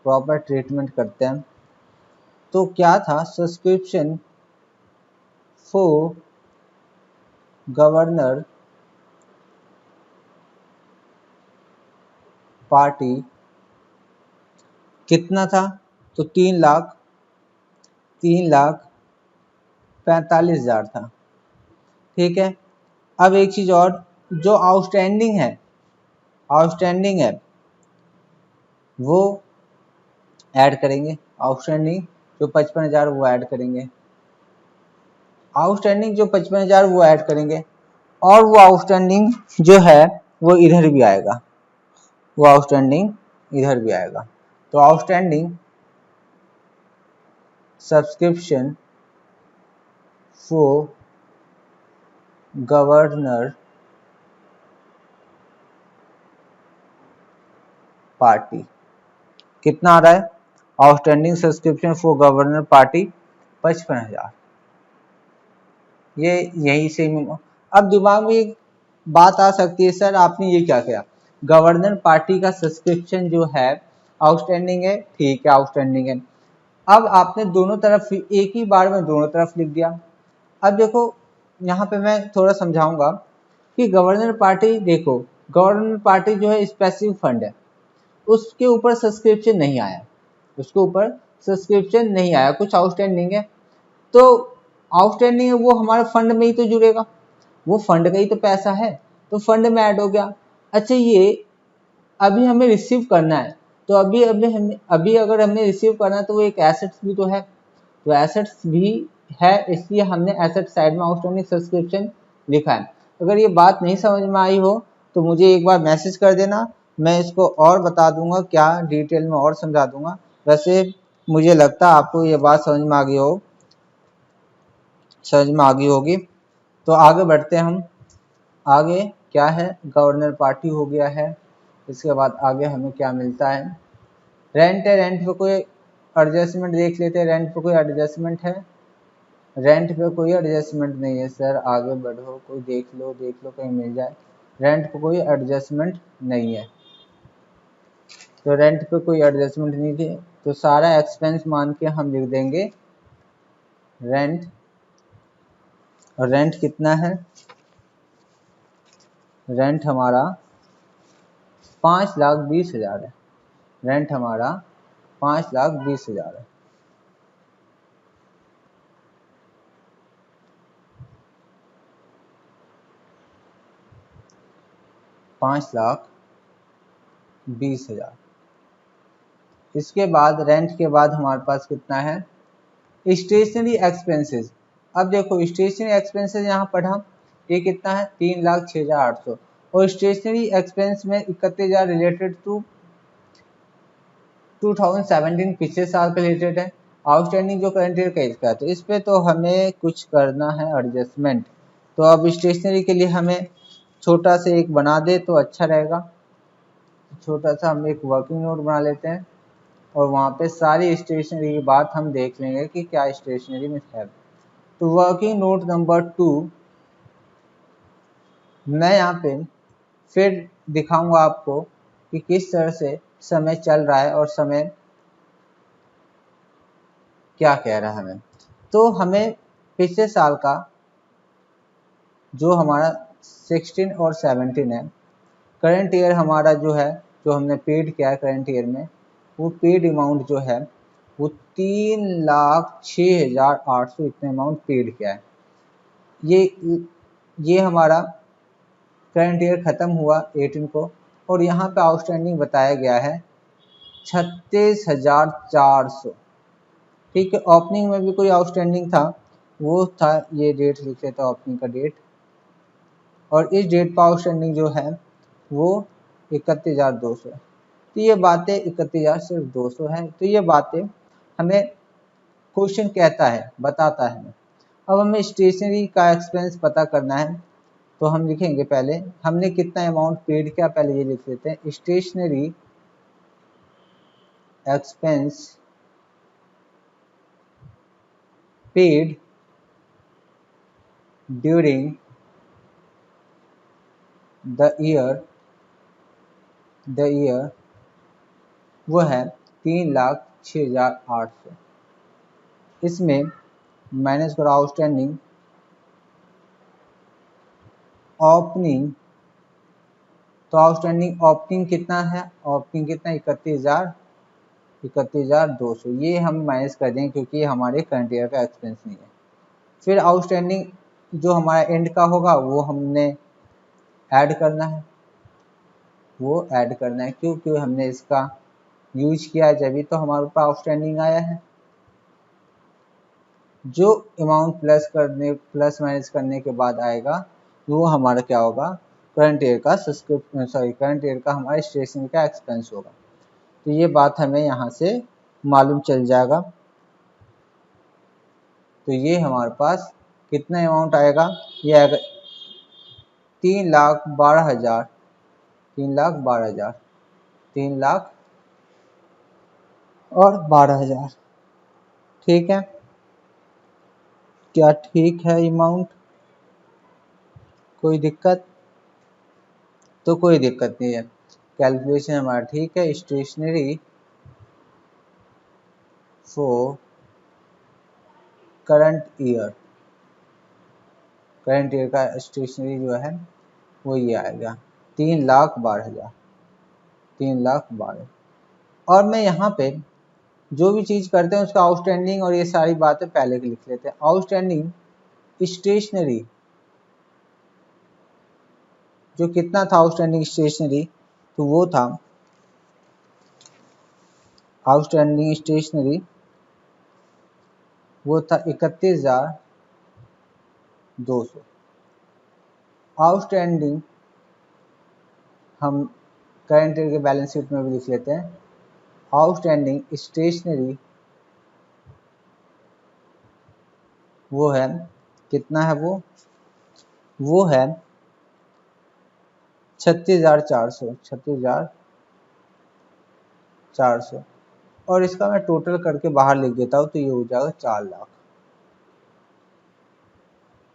प्रॉपर ट्रीटमेंट करते हैं। तो क्या था, सब्सक्रिप्शन फॉर गवर्नर पार्टी कितना था, तो 3,45,000 था। ठीक है, अब एक चीज और, जो आउटस्टैंडिंग है वो ऐड करेंगे, आउटस्टैंडिंग जो 55,000 वो ऐड करेंगे, आउटस्टैंडिंग जो 55,000 वो ऐड करेंगे, और वो आउटस्टैंडिंग जो है वो इधर भी आएगा, वो आउटस्टैंडिंग इधर भी आएगा। तो outstanding subscription for governor party कितना आ रहा है, outstanding subscription for governor party 55,000। ये यही से अब दिमाग में एक बात आ सकती है, सर आपने ये क्या किया, गवर्नर पार्टी का सब्सक्रिप्शन जो है आउटस्टैंडिंग है, ठीक है आउटस्टैंडिंग है, अब आपने दोनों तरफ एक ही बार में दोनों तरफ लिख दिया। अब देखो यहाँ पे मैं थोड़ा समझाऊंगा कि गवर्नर पार्टी, देखो गवर्नर पार्टी जो है स्पेसिफिक फंड है, उसके ऊपर सब्सक्रिप्शन नहीं आया, उसके ऊपर सब्सक्रिप्शन नहीं आया, कुछ आउटस्टैंडिंग है, तो आउटस्टैंडिंग है वो हमारे फंड में ही तो जुड़ेगा, वो फंड का ही तो पैसा है, तो फंड में ऐड हो गया। अच्छा ये अभी हमें रिसीव करना है, तो अभी अगर हमें रिसीव करना है तो वो एक एसेट्स भी तो है, तो एसेट्स भी है, इसलिए हमने एसेट साइड में आउटस्टैंडिंग सब्सक्रिप्शन लिखा है। अगर ये बात नहीं समझ में आई हो तो मुझे एक बार मैसेज कर देना, मैं इसको और बता दूंगा, क्या डिटेल में और समझा दूंगा। वैसे मुझे लगता है आपको ये बात समझ में आ गई होगी। तो आगे बढ़ते हैं हम, आगे क्या है, गवर्नर पार्टी हो गया है, इसके बाद आगे हमें क्या मिलता है, रेंट है, रेंट पे कोई एडजस्टमेंट देख लेते हैं, रेंट पे कोई एडजस्टमेंट है, रेंट पे कोई एडजस्टमेंट नहीं है सर, आगे बढ़ो, कोई देख लो कहीं मिल जाए, रेंट पे कोई एडजस्टमेंट नहीं है, तो रेंट पे कोई एडजस्टमेंट नहीं थी, तो सारा एक्सपेंस मान के हम लिख देंगे रेंट, और रेंट कितना है, रेंट हमारा 5,20,000 है, रेंट हमारा 5,20,000 है। 5,20,000। इसके बाद रेंट के बाद हमारे पास कितना है, स्टेशनरी एक्सपेंसेस। अब देखो स्टेशनरी एक्सपेंसेस यहाँ पढ़ा, ये कितना है 3,06,800, और स्टेशनरी एक्सपेंस में 31,000 रिलेटेड टू 2017 पिछले साल का रिलेटेड है, आउटस्टैंडिंग जो करंट ईयर का इसका, तो इस पे तो हमें कुछ करना है एडजस्टमेंट। तो अब स्टेशनरी के लिए हमें छोटा से एक बना दे तो अच्छा रहेगा। छोटा सा हम एक वर्किंग नोट बना लेते हैं और वहाँ पे सारी स्टेशनरी की बात हम देख लेंगे कि क्या स्टेशनरी में है। तो वर्किंग नोट नंबर 2 मैं यहाँ पे फिर दिखाऊंगा आपको कि किस तरह से समय चल रहा है और समय क्या कह रहा है हमें। तो हमें पिछले साल का जो हमारा 16 और 17 है, करंट ईयर हमारा जो है, जो हमने पेड किया है करंट ईयर में, वो पेड अमाउंट जो है वो 3,06,800 इतने अमाउंट पेड किया है। ये हमारा करंट ईयर ख़त्म हुआ 18 को, और यहाँ पे आउटस्टैंडिंग बताया गया है 36,400। ठीक है, ओपनिंग में भी कोई आउटस्टैंडिंग था, वो था, ये डेट लिख लेता हूँ ओपनिंग का डेट, और इस डेट पर आउटस्टैंडिंग जो है वो 31,200 है। तो ये बातें 31,200 है। तो ये बातें हमें क्वेश्चन कहता है, बताता है हमें। अब हमें स्टेशनरी का एक्सपेंस पता करना है, तो हम लिखेंगे पहले हमने कितना अमाउंट पेड किया, पहले ये लिख लेते हैं। Stationery expense paid during the year वो है 3,06,800। इसमें माइनस करो आउटस्टैंडिंग ओपनिंग, तो आउटस्टैंडिंग ओपनिंग कितना है, ओपनिंग कितना 31,200। ये हम माइनस कर देंगे क्योंकि ये हमारे करंट ईयर का एक्सपेंस नहीं है। फिर आउटस्टैंडिंग जो हमारा एंड का होगा वो हमने ऐड करना है, वो ऐड करना है क्योंकि हमने इसका यूज किया है, जब तो हमारे ऊपर आउटस्टैंडिंग आया है। जो अमाउंट प्लस माइनस करने के बाद आएगा वो हमारा क्या होगा, करंट ईयर का करंट ईयर का हमारा स्टेशनरी का एक्सपेंस होगा। तो ये बात हमें यहाँ से मालूम चल जाएगा। तो ये हमारे पास कितना अमाउंट आएगा, ये आएगा 3,12,000, 3,12,000, 3,12,000। ठीक है, क्या ठीक है अमाउंट, कोई दिक्कत? तो कोई दिक्कत नहीं है, कैलकुलेशन हमारा ठीक है। स्टेशनरी फॉर करंट ईयर का स्टेशनरी जो है वो ये आएगा 3,12,000, 3,12,000। और मैं यहाँ पे जो भी चीज़ करते हैं उसका आउटस्टैंडिंग और ये सारी बातें पहले की लिख लेते हैं। आउटस्टैंडिंग स्टेशनरी जो कितना था, आउटस्टैंडिंग स्टेशनरी, तो वो था आउटस्टैंडिंग स्टेशनरी वो था 31,200। आउटस्टैंडिंग हम करंट ईयर के बैलेंस शीट में भी लिख लेते हैं। आउटस्टैंडिंग स्टेशनरी वो है, कितना है वो है 36,400, 36,400। और इसका मैं टोटल करके बाहर लिख देता हूँ तो ये हो जाएगा 4 लाख,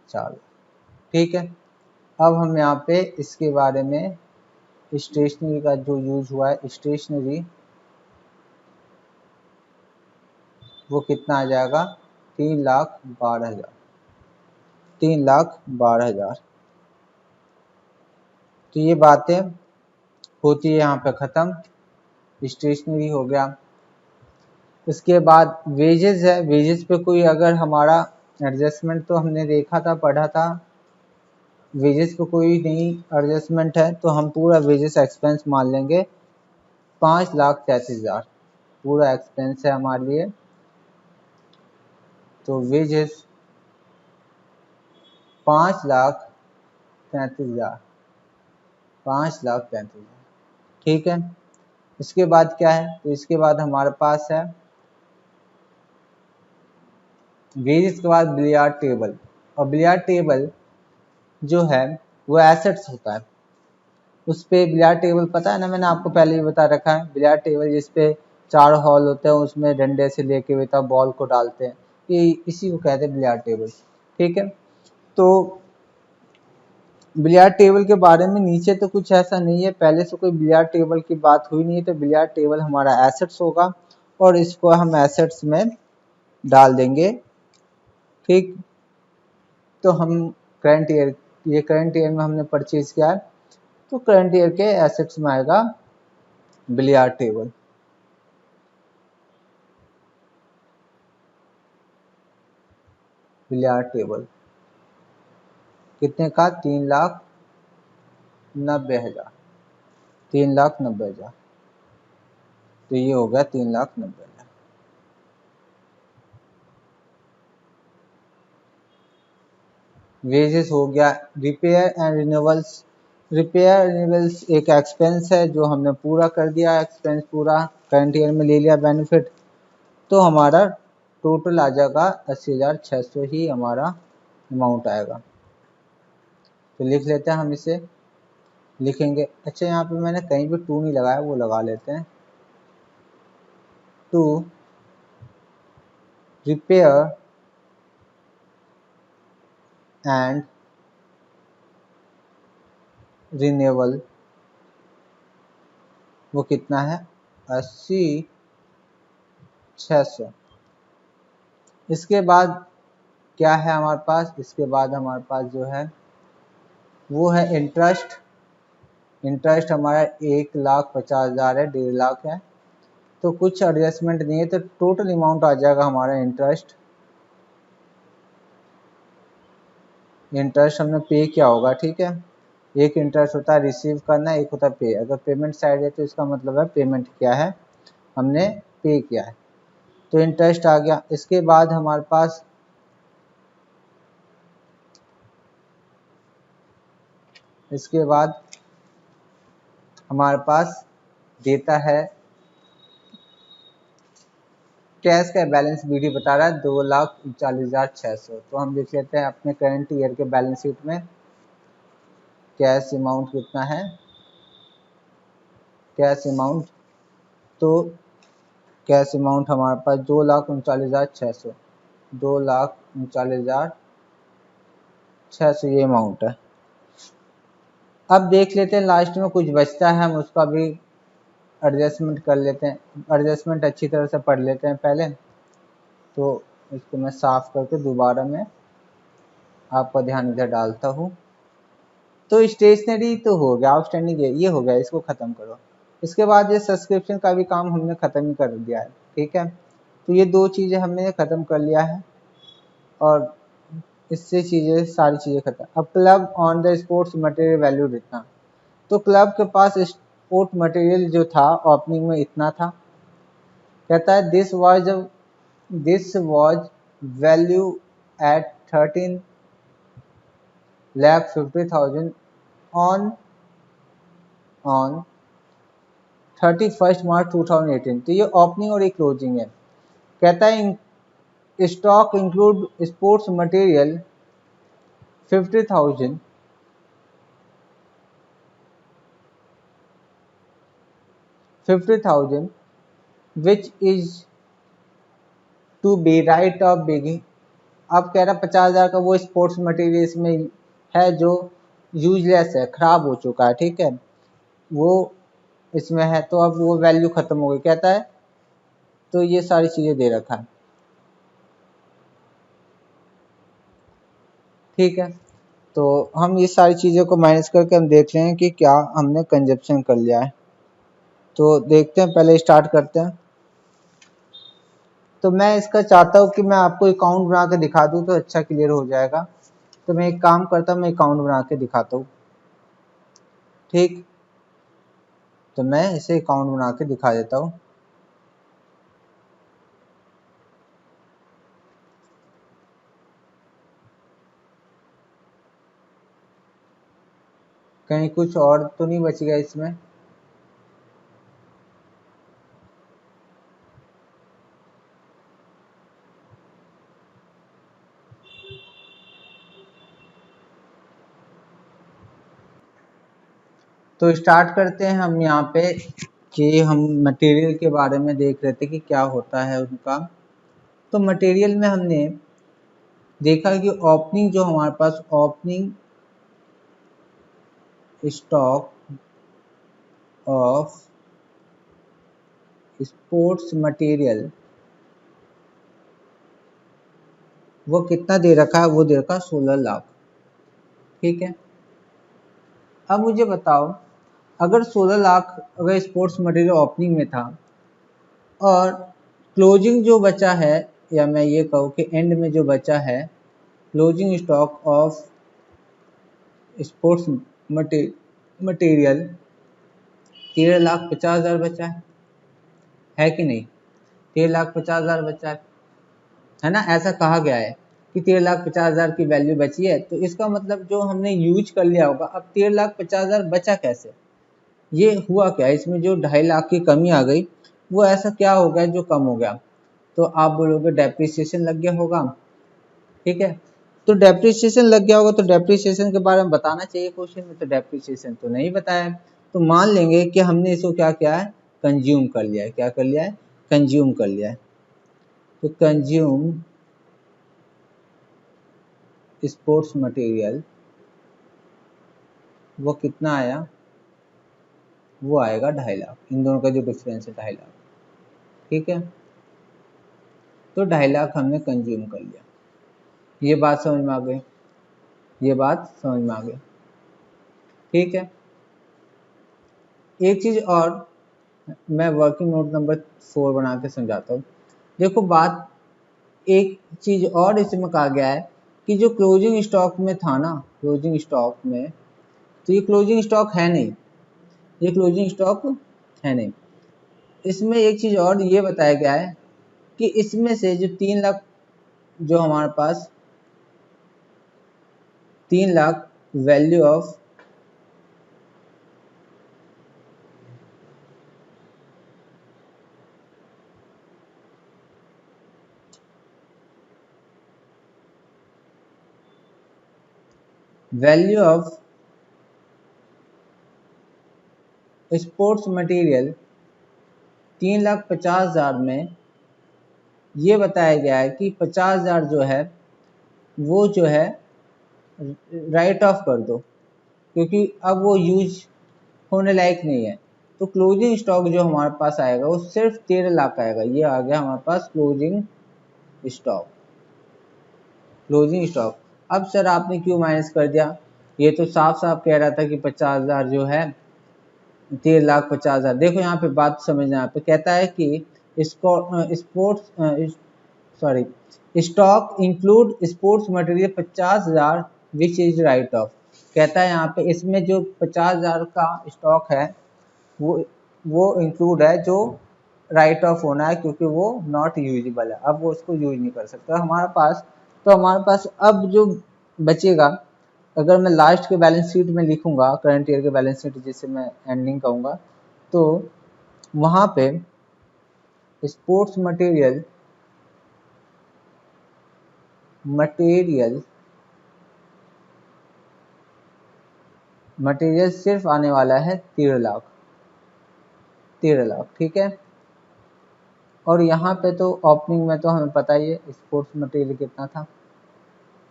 4 लाख। ठीक है, अब हम यहाँ पे इसके बारे में स्टेशनरी का जो यूज हुआ है, स्टेशनरी वो कितना आ जाएगा, 3,12,000, 3,12,000। तो ये बातें होती है यहाँ पे ख़त्म, स्टेशनरी हो गया। इसके बाद वेजेस है, वेजेस पे कोई अगर हमारा एडजस्टमेंट तो हमने देखा था, पढ़ा था, वेजेस पे कोई नहीं एडजस्टमेंट है तो हम पूरा वेजेस एक्सपेंस मान लेंगे 5,33,000 पूरा एक्सपेंस है हमारे लिए। तो वेजेस 5,33,000, 5,33,000। ठीक है, इसके बाद क्या है, तो इसके बाद हमारे पास है वेरिएस के बाद बिलियर्ड टेबल। और बिलियर्ड टेबल जो है वो एसेट्स होता है। उस पे बिलियर्ड टेबल पता है ना, मैंने आपको पहले ही बता रखा है। बिलियर्ड टेबल जिसपे 4 हॉल होते हैं, उसमें डंडे से लेके बेटा बॉल को डालते हैं, ये इसी को कहते हैं बिलियर्ड टेबल। ठीक है, तो बिलियर्ड टेबल के बारे में नीचे तो कुछ ऐसा नहीं है, पहले से कोई बिलियर्ड टेबल की बात हुई नहीं है। तो बिलियर्ड टेबल हमारा एसेट्स होगा और इसको हम एसेट्स में डाल देंगे। ठीक, तो हम करंट ईयर, ये करंट ईयर में हमने परचेज किया है, तो करंट ईयर के एसेट्स में आएगा बिलियर्ड टेबल। बिलियर्ड टेबल कितने का, 3,90,000, 3,90,000। तो ये हो गया 3,90,000। वेजेस हो गया। Repair and renewals, repair renewals एक एक्सपेंस है जो हमने पूरा कर दिया, एक्सपेंस पूरा करंट ईयर में ले लिया बेनिफिट, तो हमारा टोटल आ जाएगा 80,600 ही हमारा अमाउंट आएगा। तो लिख लेते हैं हम इसे, लिखेंगे। अच्छा, यहाँ पे मैंने कहीं भी टू नहीं लगाया, वो लगा लेते हैं। टू रिपेयर एंड रिन्यूअल, वो कितना है, 80,600। इसके बाद क्या है हमारे पास, इसके बाद हमारे पास जो है वो है इंटरेस्ट। इंटरेस्ट हमारा 1,50,000 है, 1,50,000 है, तो कुछ एडजस्टमेंट नहीं है, तो टोटल अमाउंट आ जाएगा हमारा इंटरेस्ट। इंटरेस्ट हमने पे किया होगा, ठीक है। एक इंटरेस्ट होता है रिसीव करना, एक होता है पे। अगर पेमेंट साइड है तो इसका मतलब है पेमेंट किया है, हमने पे किया है, तो इंटरेस्ट आ गया। इसके बाद हमारे पास इसके बाद हमारे पास देता है कैश का बैलेंस, बीडी बता रहा है 2,39,600। तो हम देख लेते हैं अपने करंट ईयर के बैलेंस शीट में कैश अमाउंट कितना है। कैश अमाउंट, तो कैश अमाउंट हमारे पास 2,39,600, 2,39,600 ये अमाउंट है। अब देख लेते हैं लास्ट में कुछ बचता है, हम उसका भी एडजस्टमेंट कर लेते हैं। एडजस्टमेंट अच्छी तरह से पढ़ लेते हैं पहले, तो इसको मैं साफ करके दोबारा में आपका ध्यान इधर डालता हूँ। तो स्टेशनरी तो हो गया, आउटस्टैंडिंग ये हो गया, इसको ख़त्म करो। इसके बाद ये सब्सक्रिप्शन का भी काम हमने ख़त्म ही कर दिया है, ठीक है। तो ये दो चीज़ें हमने ख़त्म कर लिया है और इससे चीज़ें, सारी चीज़ें ख़त्म। अब club on the sports material value इतना, तो क्लब के पास स्पोर्ट मटेरियल जो था ओपनिंग में इतना था। कहता है this was value at 13,50,000 on on 31 March 2018। तो ये ओपनिंग और एक क्लोजिंग है। कहता है stock include sports material 50,000 which is to be write off beginning. अब कह रहा 50,000 का वो स्पोर्ट्स मटेरियल इसमें है जो यूजलेस है, खराब हो चुका है, ठीक है, वो इसमें है, तो अब वो वैल्यू खत्म हो गई, कहता है। तो ये सारी चीजें दे रखा है, ठीक है। तो हम ये सारी चीज़ों को माइनस करके हम देख रहे हैं कि क्या हमने कंजप्शन कर लिया है। तो देखते हैं, पहले स्टार्ट करते हैं। तो मैं इसका चाहता हूँ कि मैं आपको अकाउंट बना के दिखा दूँ तो अच्छा क्लियर हो जाएगा। तो मैं एक काम करता हूँ, मैं अकाउंट बना के दिखाता हूँ, ठीक। तो मैं इसे अकाउंट बना के दिखा देता हूँ। कहीं कुछ और तो नहीं बच गया इसमें। तो स्टार्ट करते हैं हम यहाँ पे कि हम मटेरियल के बारे में देख रहे थे कि क्या होता है उनका। तो मटेरियल में हमने देखा कि ओपनिंग जो हमारे पास opening stock of sports material वो कितना दे रखा है, वो दे रखा है 16 लाख। ठीक है, अब मुझे बताओ अगर 16 लाख अगर स्पोर्ट्स मटेरियल ओपनिंग में था और क्लोजिंग जो बचा है, या मैं ये कहूँ कि एंड में जो बचा है closing stock of sports material 13,50,000 बचा है कि नहीं? 13,50,000 बचा है ना, ऐसा कहा गया है कि 13,50,000 की वैल्यू बची है। तो इसका मतलब जो हमने यूज कर लिया होगा, अब 13,50,000 बचा कैसे, ये हुआ क्या, इसमें जो 2.5 लाख की कमी आ गई वो ऐसा क्या हो गया जो कम हो गया? तो आप बोलोगे डेप्रिसिएशन लग गया होगा। ठीक है, तो डेप्रिसिएशन लग गया होगा तो डेप्रिसिएशन के बारे में बताना चाहिए क्वेश्चन में, तो डेप्रिसिएशन तो नहीं बताया। तो मान लेंगे कि हमने इसको क्या किया है, कंज्यूम कर लिया है। क्या कर लिया है? कंज्यूम कर लिया है। तो कंज्यूम स्पोर्ट्स मटेरियल वो कितना आया, वो आएगा 2.5 लाख। इन दोनों का जो डिफरेंस है 2.5 लाख। ठीक है, तो 2.5 लाख हमने कंज्यूम कर लिया। ये बात समझ में आ गई, ये बात समझ में आ गई। ठीक है, एक चीज और मैं वर्किंग नोट नंबर 4 बना के समझाता हूँ। देखो बात, एक चीज और इसमें कहा गया है कि जो क्लोजिंग स्टॉक में था ना, क्लोजिंग स्टॉक में, तो ये क्लोजिंग स्टॉक है नहीं, ये क्लोजिंग स्टॉक है नहीं। इसमें एक चीज और ये बताया गया है कि इसमें से जो 3 लाख जो हमारे पास 3 lakh value of sports material 3,50,000 में ये बताया गया है कि 50,000 जो है वो जो है राइट ऑफ कर दो, क्योंकि अब वो यूज होने लायक नहीं है। तो क्लोजिंग स्टॉक जो हमारे पास आएगा वो सिर्फ 13 लाख आएगा। ये आ गया हमारे पास क्लोजिंग स्टॉक। क्लोजिंग स्टॉक, अब सर आपने क्यों माइनस कर दिया? ये तो साफ साफ कह रहा था कि 50,000 जो है 13,50,000। देखो यहाँ पे बात समझना, यहाँ पे कहता है कि इसको sports sorry stock include sports material 50,000 which is right of. कहता है यहाँ पे इसमें जो 50,000 का स्टॉक है वो इंक्लूड है जो राइट ऑफ होना है, क्योंकि वो नॉट यूजेबल है, अब वो उसको यूज नहीं कर सकता हमारे पास। तो हमारे पास अब जो बचेगा, अगर मैं लास्ट के बैलेंस शीट में लिखूंगा, करंट ईयर के बैलेंस शीट जिसे मैं एंडिंग कहूँगा, तो वहाँ पे स्पोर्ट्स मटेरियल मटेरियल सिर्फ आने वाला है 13 लाख, 13 लाख। ठीक है, और यहाँ पे तो ओपनिंग में तो हमें पता ही है स्पोर्ट्स मटेरियल कितना था,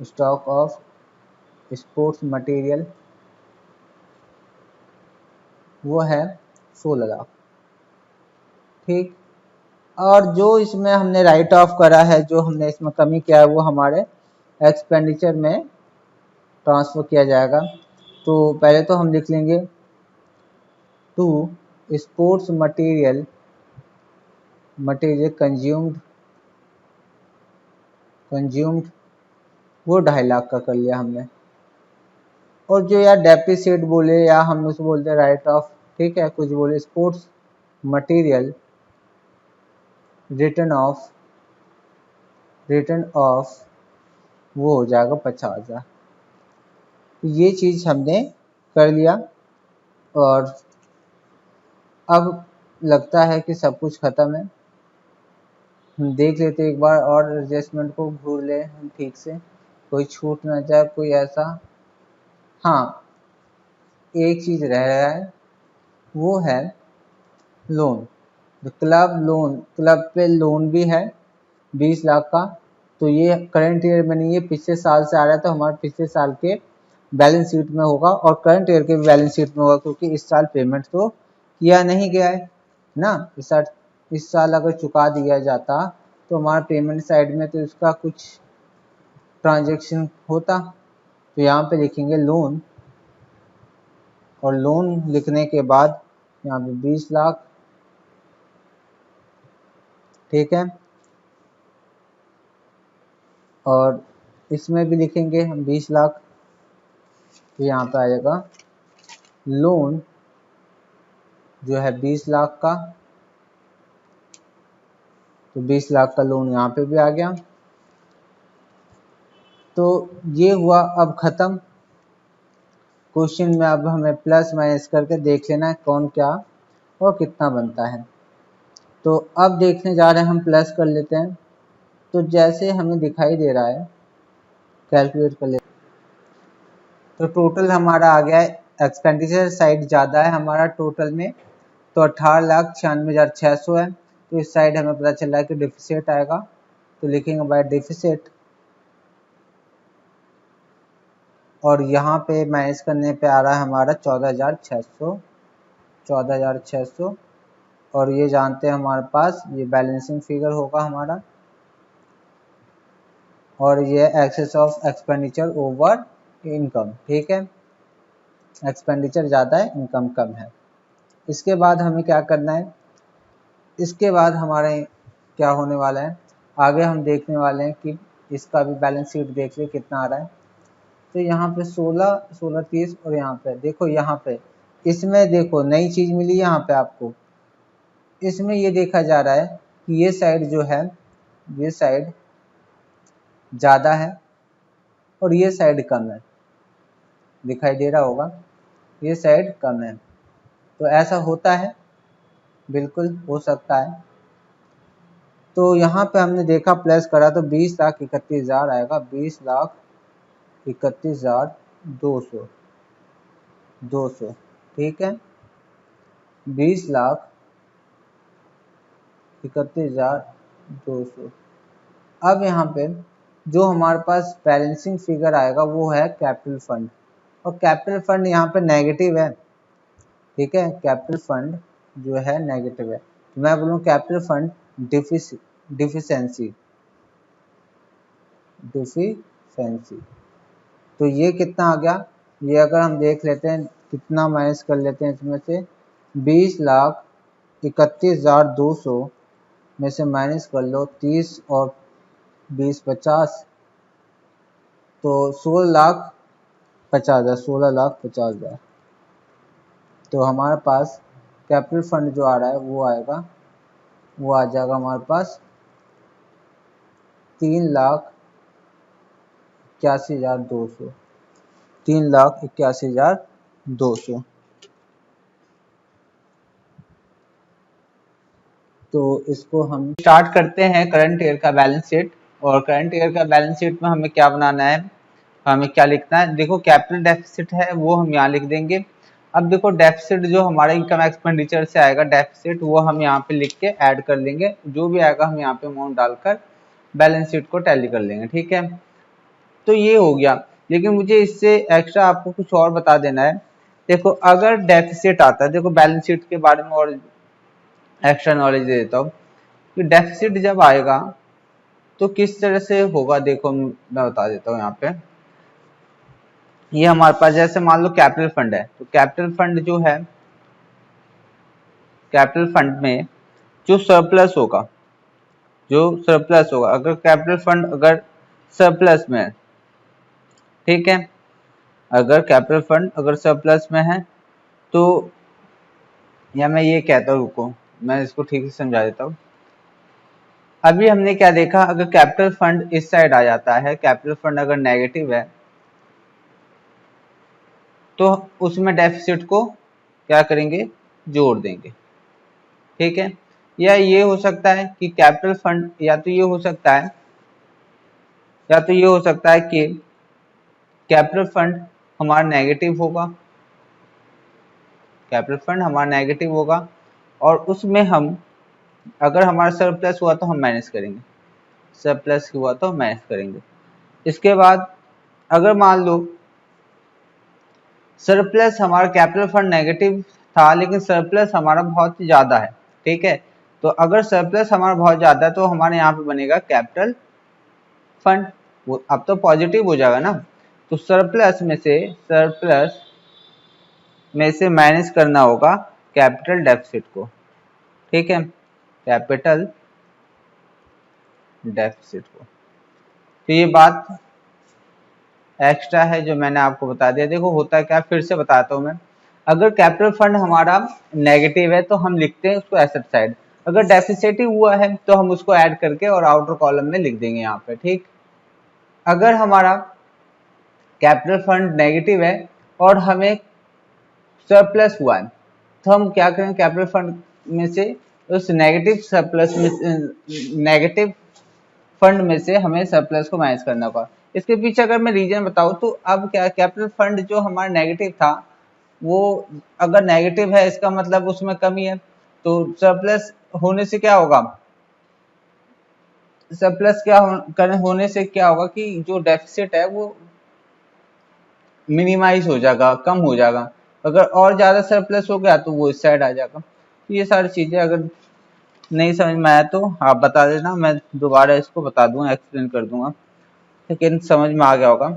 स्टॉक ऑफ स्पोर्ट्स मटेरियल वो है 16 लाख। ठीक, और जो इसमें हमने राइट ऑफ करा है, जो हमने इसमें कमी किया है, वो हमारे एक्सपेंडिचर में ट्रांसफर किया जाएगा। तो पहले तो हम लिख लेंगे टू स्पोर्ट्स मटेरियल कंज्यूम्ड वो 2.5 लाख का कर लिया हमने। और जो यार डेप्रिसिएट बोले या हम उसको बोलते राइट ऑफ, ठीक है, कुछ बोले, स्पोर्ट्स मटेरियल रिटर्न ऑफ वो हो जाएगा 50,000। ये चीज हमने कर लिया, और अब लगता है कि सब कुछ खत्म है। हम देख लेते एक बार और एडजस्टमेंट को घूर ले हम ठीक से, कोई छूट ना जाए कोई ऐसा। हाँ, एक चीज रह रहा है वो है लोन। तो क्लब पे लोन भी है 20 लाख का। तो ये करंट ईयर में नहीं है, पिछले साल से आ रहा है, तो हमारे पिछले साल के बैलेंस शीट में होगा और करंट ईयर के बैलेंस शीट में होगा, क्योंकि इस साल पेमेंट तो किया नहीं गया है ना। इस साल अगर चुका दिया जाता तो हमारा पेमेंट साइड में तो इसका कुछ ट्रांजेक्शन होता। तो यहाँ पे लिखेंगे लोन, और लोन लिखने के बाद यहाँ पे 20 लाख, ठीक है। और इसमें भी लिखेंगे हम 20 लाख। तो यहाँ पे आ जाएगा लोन जो है 20 लाख का। तो 20 लाख का लोन यहाँ पे भी आ गया। तो ये हुआ अब खत्म। क्वेश्चन में अब हमें प्लस माइनस करके देख लेना है कौन क्या और कितना बनता है। तो अब देखने जा रहे हैं हम, प्लस कर लेते हैं। तो जैसे हमें दिखाई दे रहा है, कैलकुलेट कर लेते हैं। तो टोटल हमारा आ गया है, एक्सपेंडिचर साइड ज़्यादा है हमारा टोटल में, तो 18,96,600 है। तो इस साइड हमें पता चल रहा है कि डिफिसिट आएगा। तो लिखेंगे बाय डिफिसिट, और यहाँ पे माइनस करने पे आ रहा है हमारा 14,600। और ये जानते हैं हमारे पास ये बैलेंसिंग फिगर होगा हमारा, और ये excess of expenditure over income, ठीक है। एक्सपेंडिचर ज़्यादा है, इनकम कम है। इसके बाद हमें क्या करना है, इसके बाद हमारे क्या होने वाला है, आगे हम देखने वाले हैं कि इसका भी बैलेंस शीट देख ले कितना आ रहा है। तो यहाँ पे 16, 16, 30, और यहाँ पे देखो, यहाँ पे इसमें देखो नई चीज मिली यहाँ पे आपको। इसमें ये देखा जा रहा है कि ये साइड जो है, ये साइड ज़्यादा है और ये साइड कम है, दिखाई दे रहा होगा, ये साइड कम है। तो ऐसा होता है, बिल्कुल हो सकता है। तो यहाँ पे हमने देखा प्लस करा तो 20,31,000 आएगा, 20,31,200, 200, ठीक है। 20,31,200। अब यहाँ पे जो हमारे पास बैलेंसिंग फिगर आएगा वो है कैपिटल फंड, और कैपिटल फंड यहाँ पे नेगेटिव है, ठीक है। कैपिटल फंड जो है नेगेटिव है, तो मैं बोलूँ कैपिटल फंड डिफिशेंसी। तो ये कितना आ गया, ये अगर हम देख लेते हैं कितना माइनस कर लेते हैं इसमें से, 20,31,200 में से माइनस कर लो 30 और 20 50, तो 16,50,000, 16,50,000। तो हमारे पास कैपिटल फंड जो आ रहा है वो आएगा, वो आ जाएगा हमारे पास 3,81,200, 3,81,200। तो इसको हम स्टार्ट करते हैं करंट ईयर का बैलेंस शीट। और करंट ईयर का बैलेंस शीट में हमें क्या बनाना है, हमें क्या लिखना है, देखो कैपिटल डेफिसिट है वो हम यहाँ लिख देंगे। अब देखो डेफिसिट जो हमारा इनकम एक्सपेंडिचर से आएगा डेफिसिट, वो हम यहाँ पे लिख के ऐड कर लेंगे, जो भी आएगा हम यहाँ पे अमाउंट डालकर बैलेंस शीट को टैली कर लेंगे, ठीक है। तो ये हो गया, लेकिन मुझे इससे एक्स्ट्रा आपको कुछ और बता देना है। देखो अगर डेफिसिट आता है, देखो बैलेंस शीट के बारे में और एक्स्ट्रा नॉलेज दे देता हूँ कि डेफिसिट जब आएगा तो किस तरह से होगा। देखो मैं बता देता हूँ यहाँ पे, ये हमारे पास जैसे मान लो कैपिटल फंड है, तो कैपिटल फंड जो है, कैपिटल फंड में जो सरप्लस होगा, अगर कैपिटल फंड अगर सरप्लस में है, ठीक है, अगर कैपिटल फंड अगर सरप्लस में है तो, या मैं ये कहता हूँ, रुको मैं इसको ठीक से समझा देता हूँ। अभी हमने क्या देखा, अगर कैपिटल फंड इस साइड आ जाता है, कैपिटल फंड अगर नेगेटिव है तो उसमें डेफिसिट को क्या करेंगे, जोड़ देंगे, ठीक है। या ये हो सकता है कि कैपिटल फंड, या तो ये हो सकता है, कि कैपिटल फंड हमारा नेगेटिव होगा, कैपिटल फंड हमारा नेगेटिव होगा और उसमें हम अगर हमारा सरप्लस हुआ तो हम माइनस करेंगे, सरप्लस हुआ तो माइनस करेंगे। इसके बाद अगर मान लो सरप्लस हमारा कैपिटल फंड नेगेटिव था लेकिन सरप्लस हमारा बहुत ज़्यादा है, ठीक है, तो अगर सरप्लस हमारा बहुत ज़्यादा है तो हमारे यहाँ पे बनेगा कैपिटल फंड, वो अब तो पॉजिटिव हो जाएगा ना। तो सरप्लस में से माइनस करना होगा कैपिटल डेफिसिट को, ठीक है, कैपिटल डेफिसिट को। तो ये बात एक्स्ट्रा है जो मैंने आपको बता दिया। देखो होता है क्या, फिर से बताता हूँ मैं। अगर कैपिटल फंड हमारा नेगेटिव है तो हम लिखते हैं उसको एसेट साइड, अगर डेफिसिट हुआ है तो हम उसको ऐड करके और आउटर कॉलम में लिख देंगे यहाँ पे, ठीक। अगर हमारा कैपिटल फंड नेगेटिव है और हमें सरप्लस हुआ है तो हम क्या करेंगे, कैपिटल फंड में से उस नेगेटिव सरप्लस में नेगेटिव फंड में से हमें सरप्लस को माइनस करना होगा। इसके पीछे अगर मैं रीजन बताऊं तो अब क्या, कैपिटल फंड जो हमारा नेगेटिव था वो अगर नेगेटिव है इसका मतलब उसमें कमी है, तो सरप्लस होने से क्या होगा, सरप्लस होने से क्या होगा कि जो डेफिसिट है वो मिनिमाइज हो जाएगा, कम हो जाएगा। अगर और ज्यादा सरप्लस हो गया तो वो इस साइड आ जाएगा। तो ये सारी चीजें अगर नहीं समझ में आया तो आप बता देना, मैं दोबारा इसको बता दूंगा, एक्सप्लेन कर दूंगा, लेकिन समझ में आ गया होगा।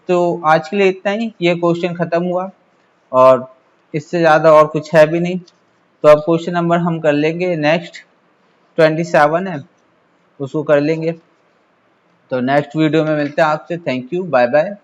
तो आज के लिए इतना ही, ये क्वेश्चन खत्म हुआ और इससे ज़्यादा और कुछ है भी नहीं। तो अब क्वेश्चन नंबर हम कर लेंगे नेक्स्ट 27 है, उसको कर लेंगे। तो नेक्स्ट वीडियो में मिलते हैं आपसे। Thank you, bye bye.